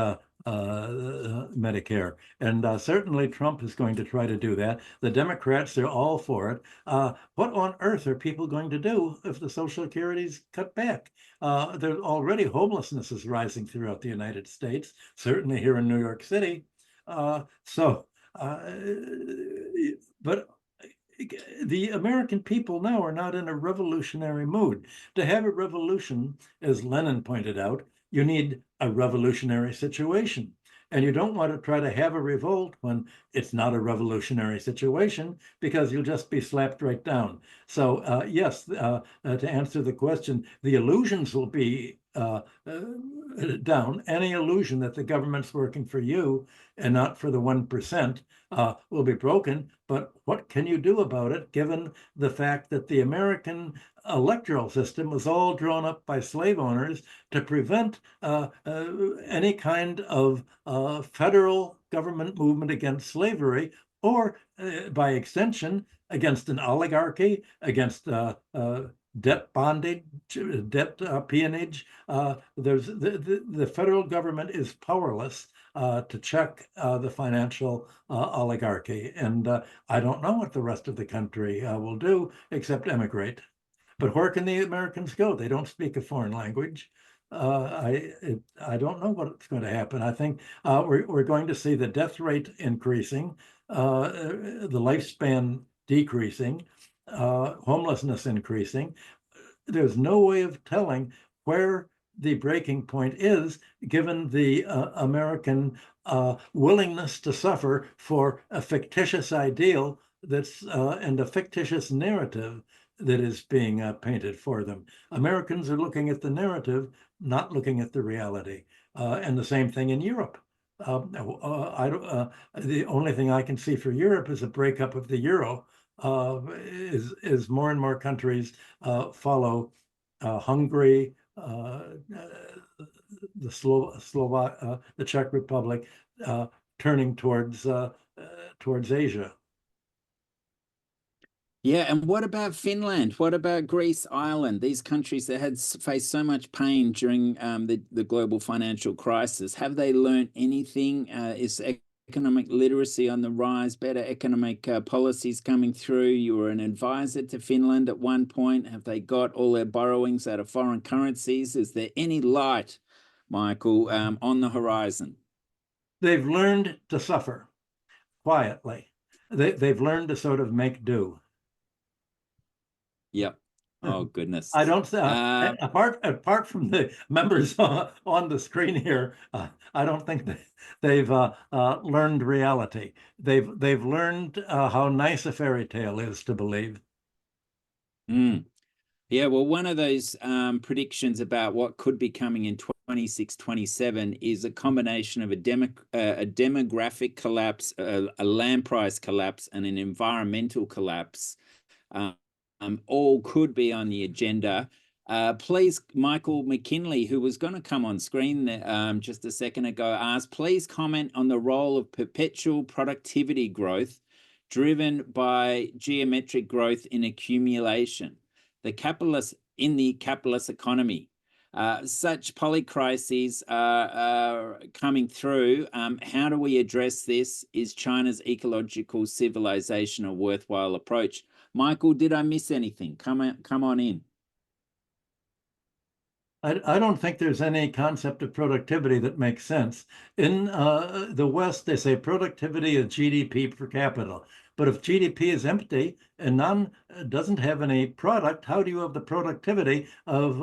Speaker 2: Medicare. And certainly Trump is going to try to do that. The Democrats, they're all for it. What on earth are people going to do if the Social Security is cut back? There's already homelessness is rising throughout the United States, certainly here in New York City. But the American people now are not in a revolutionary mood. To have a revolution, as Lenin pointed out, you need a revolutionary situation. And you don't want to try to have a revolt when it's not a revolutionary situation, because you'll just be slapped right down. So yes, to answer the question, the illusions will be down. Any illusion that the government's working for you and not for the 1% will be broken. But what can you do about it, given the fact that the American electoral system was all drawn up by slave owners to prevent any kind of federal government movement against slavery, or by extension, against an oligarchy, against debt bondage, debt peonage. There's the federal government is powerless to check the financial oligarchy. And I don't know what the rest of the country will do except emigrate. But where can the Americans go? They don't speak a foreign language. I don't know what's going to happen. I think we're going to see the death rate increasing, the lifespan decreasing, homelessness increasing. There's no way of telling where the breaking point is, given the American willingness to suffer for a fictitious ideal that's and a fictitious narrative that is being painted for them. Americans are looking at the narrative, not looking at the reality. And the same thing in Europe. The only thing I can see for Europe is a breakup of the euro. Is more and more countries follow Hungary, the Czech Republic, turning towards Asia.
Speaker 1: Yeah, and what about Finland? What about Greece, Ireland? These countries that had faced so much pain during the global financial crisis. Have they learned anything? Is economic literacy on the rise? Better economic policies coming through? You were an advisor to Finland at one point. Have they got all their borrowings out of foreign currencies? Is there any light, Michael, on the horizon?
Speaker 2: They've learned to suffer quietly. They've learned to sort of make do.
Speaker 1: Yep. Oh goodness.
Speaker 2: I don't apart from the members on the screen here, I don't think they've learned reality. They've learned how nice a fairy tale is to believe.
Speaker 1: Yeah, well, one of those predictions about what could be coming in 26, 27 is a combination of a demographic collapse, a land price collapse, and an environmental collapse. All could be on the agenda. Please, Michael McKinley, who was going to come on screen just a second ago, asked, please comment on the role of perpetual productivity growth driven by geometric growth in accumulation, the capitalist economy. Such polycrises are coming through. How do we address this? Is China's ecological civilization a worthwhile approach? Michael, did I miss anything? Come on in.
Speaker 2: I don't think there's any concept of productivity that makes sense. In the West, they say productivity is GDP per capita. But if GDP is empty and doesn't have any product, how do you have the productivity of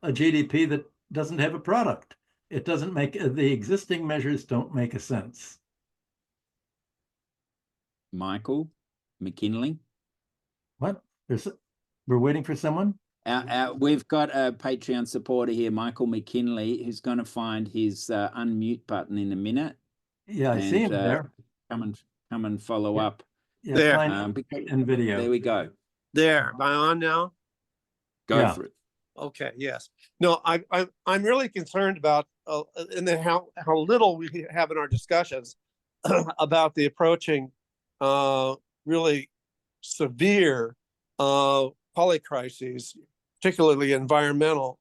Speaker 2: a GDP that doesn't have a product? It doesn't make, the existing measures don't make a sense.
Speaker 1: Michael McKinley?
Speaker 2: What? We're waiting for someone?
Speaker 1: We've got a Patreon supporter here, Michael McKinley, who's going to find his unmute button in a minute.
Speaker 2: Yeah, I see him there.
Speaker 1: Come and follow up.
Speaker 2: Yeah,
Speaker 9: there.
Speaker 2: In video.
Speaker 1: There we go.
Speaker 9: There. Am I on now?
Speaker 1: Go for it.
Speaker 9: Okay. Yes. No, I'm really concerned about and then how little we have in our discussions about the approaching really severe polycrises, particularly environmental,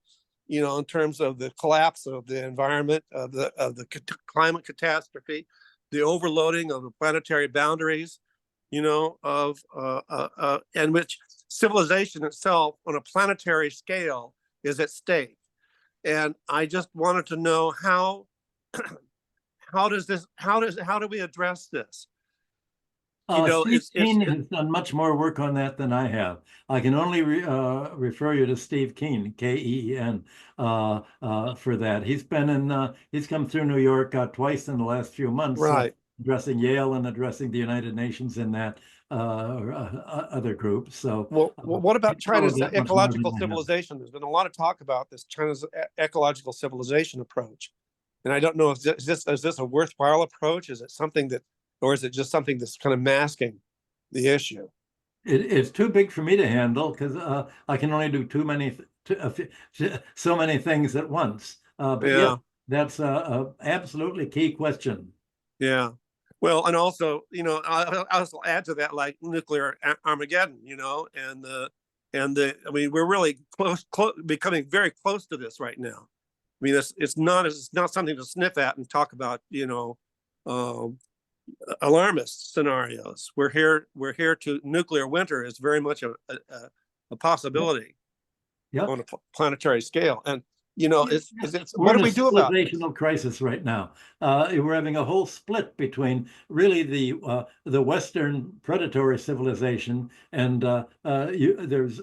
Speaker 9: in terms of the collapse of the environment, of the climate catastrophe, the overloading of the planetary boundaries, and which civilization itself on a planetary scale is at stake. And I just wanted to know how do we address this?
Speaker 2: Steve Keen has done much more work on that than I have. I can only refer you to Steve Keen, K-E-E-N, for that. He's been he's come through New York twice in the last few months,
Speaker 9: right?
Speaker 2: Addressing Yale and addressing the United Nations in that other group. So,
Speaker 9: well, what about China's ecological civilization? There's been a lot of talk about this China's ecological civilization approach, and I don't know if is this a worthwhile approach? Is it something that, or is it just something that's kind of masking the issue?
Speaker 2: It's too big for me to handle because I can only do so many things at once. But yeah, that's a absolutely key question.
Speaker 9: Yeah. Well, and also, I'll also add to that, like nuclear Armageddon, and I mean, we're really close, becoming very close to this right now. I mean, it's not something to sniff at and talk about, alarmist scenarios. We're here to nuclear winter is very much a possibility on a planetary scale. And what do we do about it?
Speaker 2: Civilizational crisis right now. We're having a whole split between really the Western predatory civilization and there's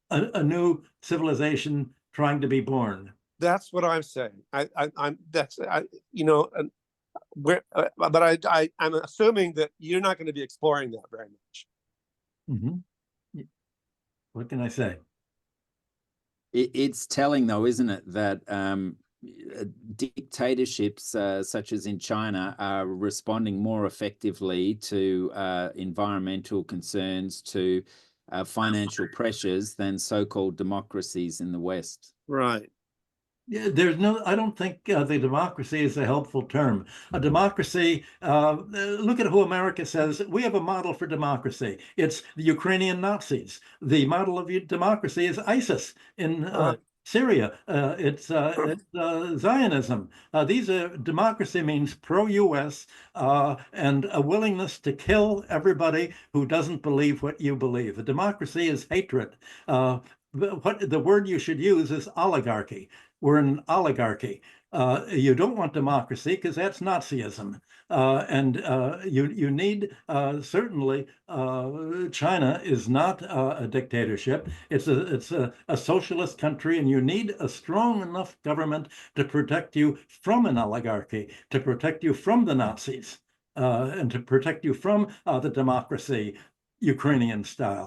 Speaker 2: a new civilization trying to be born.
Speaker 9: That's what I'm saying. I'm assuming that you're not going to be exploring that very much.
Speaker 2: Mm-hmm. What can I say?
Speaker 1: It's telling, though, isn't it, that dictatorships such as in China are responding more effectively to environmental concerns, to financial pressures than so-called democracies in the West.
Speaker 9: Right.
Speaker 2: Yeah, I don't think the democracy is a helpful term. A democracy, look at who America says, we have a model for democracy. It's the Ukrainian Nazis. The model of democracy is ISIS in Syria. It's Zionism. Democracy means pro-US and a willingness to kill everybody who doesn't believe what you believe. A democracy is hatred. What the word you should use is oligarchy. We're an oligarchy. You don't want democracy because that's Nazism. And you need, certainly, China is not a dictatorship. It's a socialist country, and you need a strong enough government to protect you from an oligarchy, to protect you from the Nazis, and to protect you from the democracy, Ukrainian style.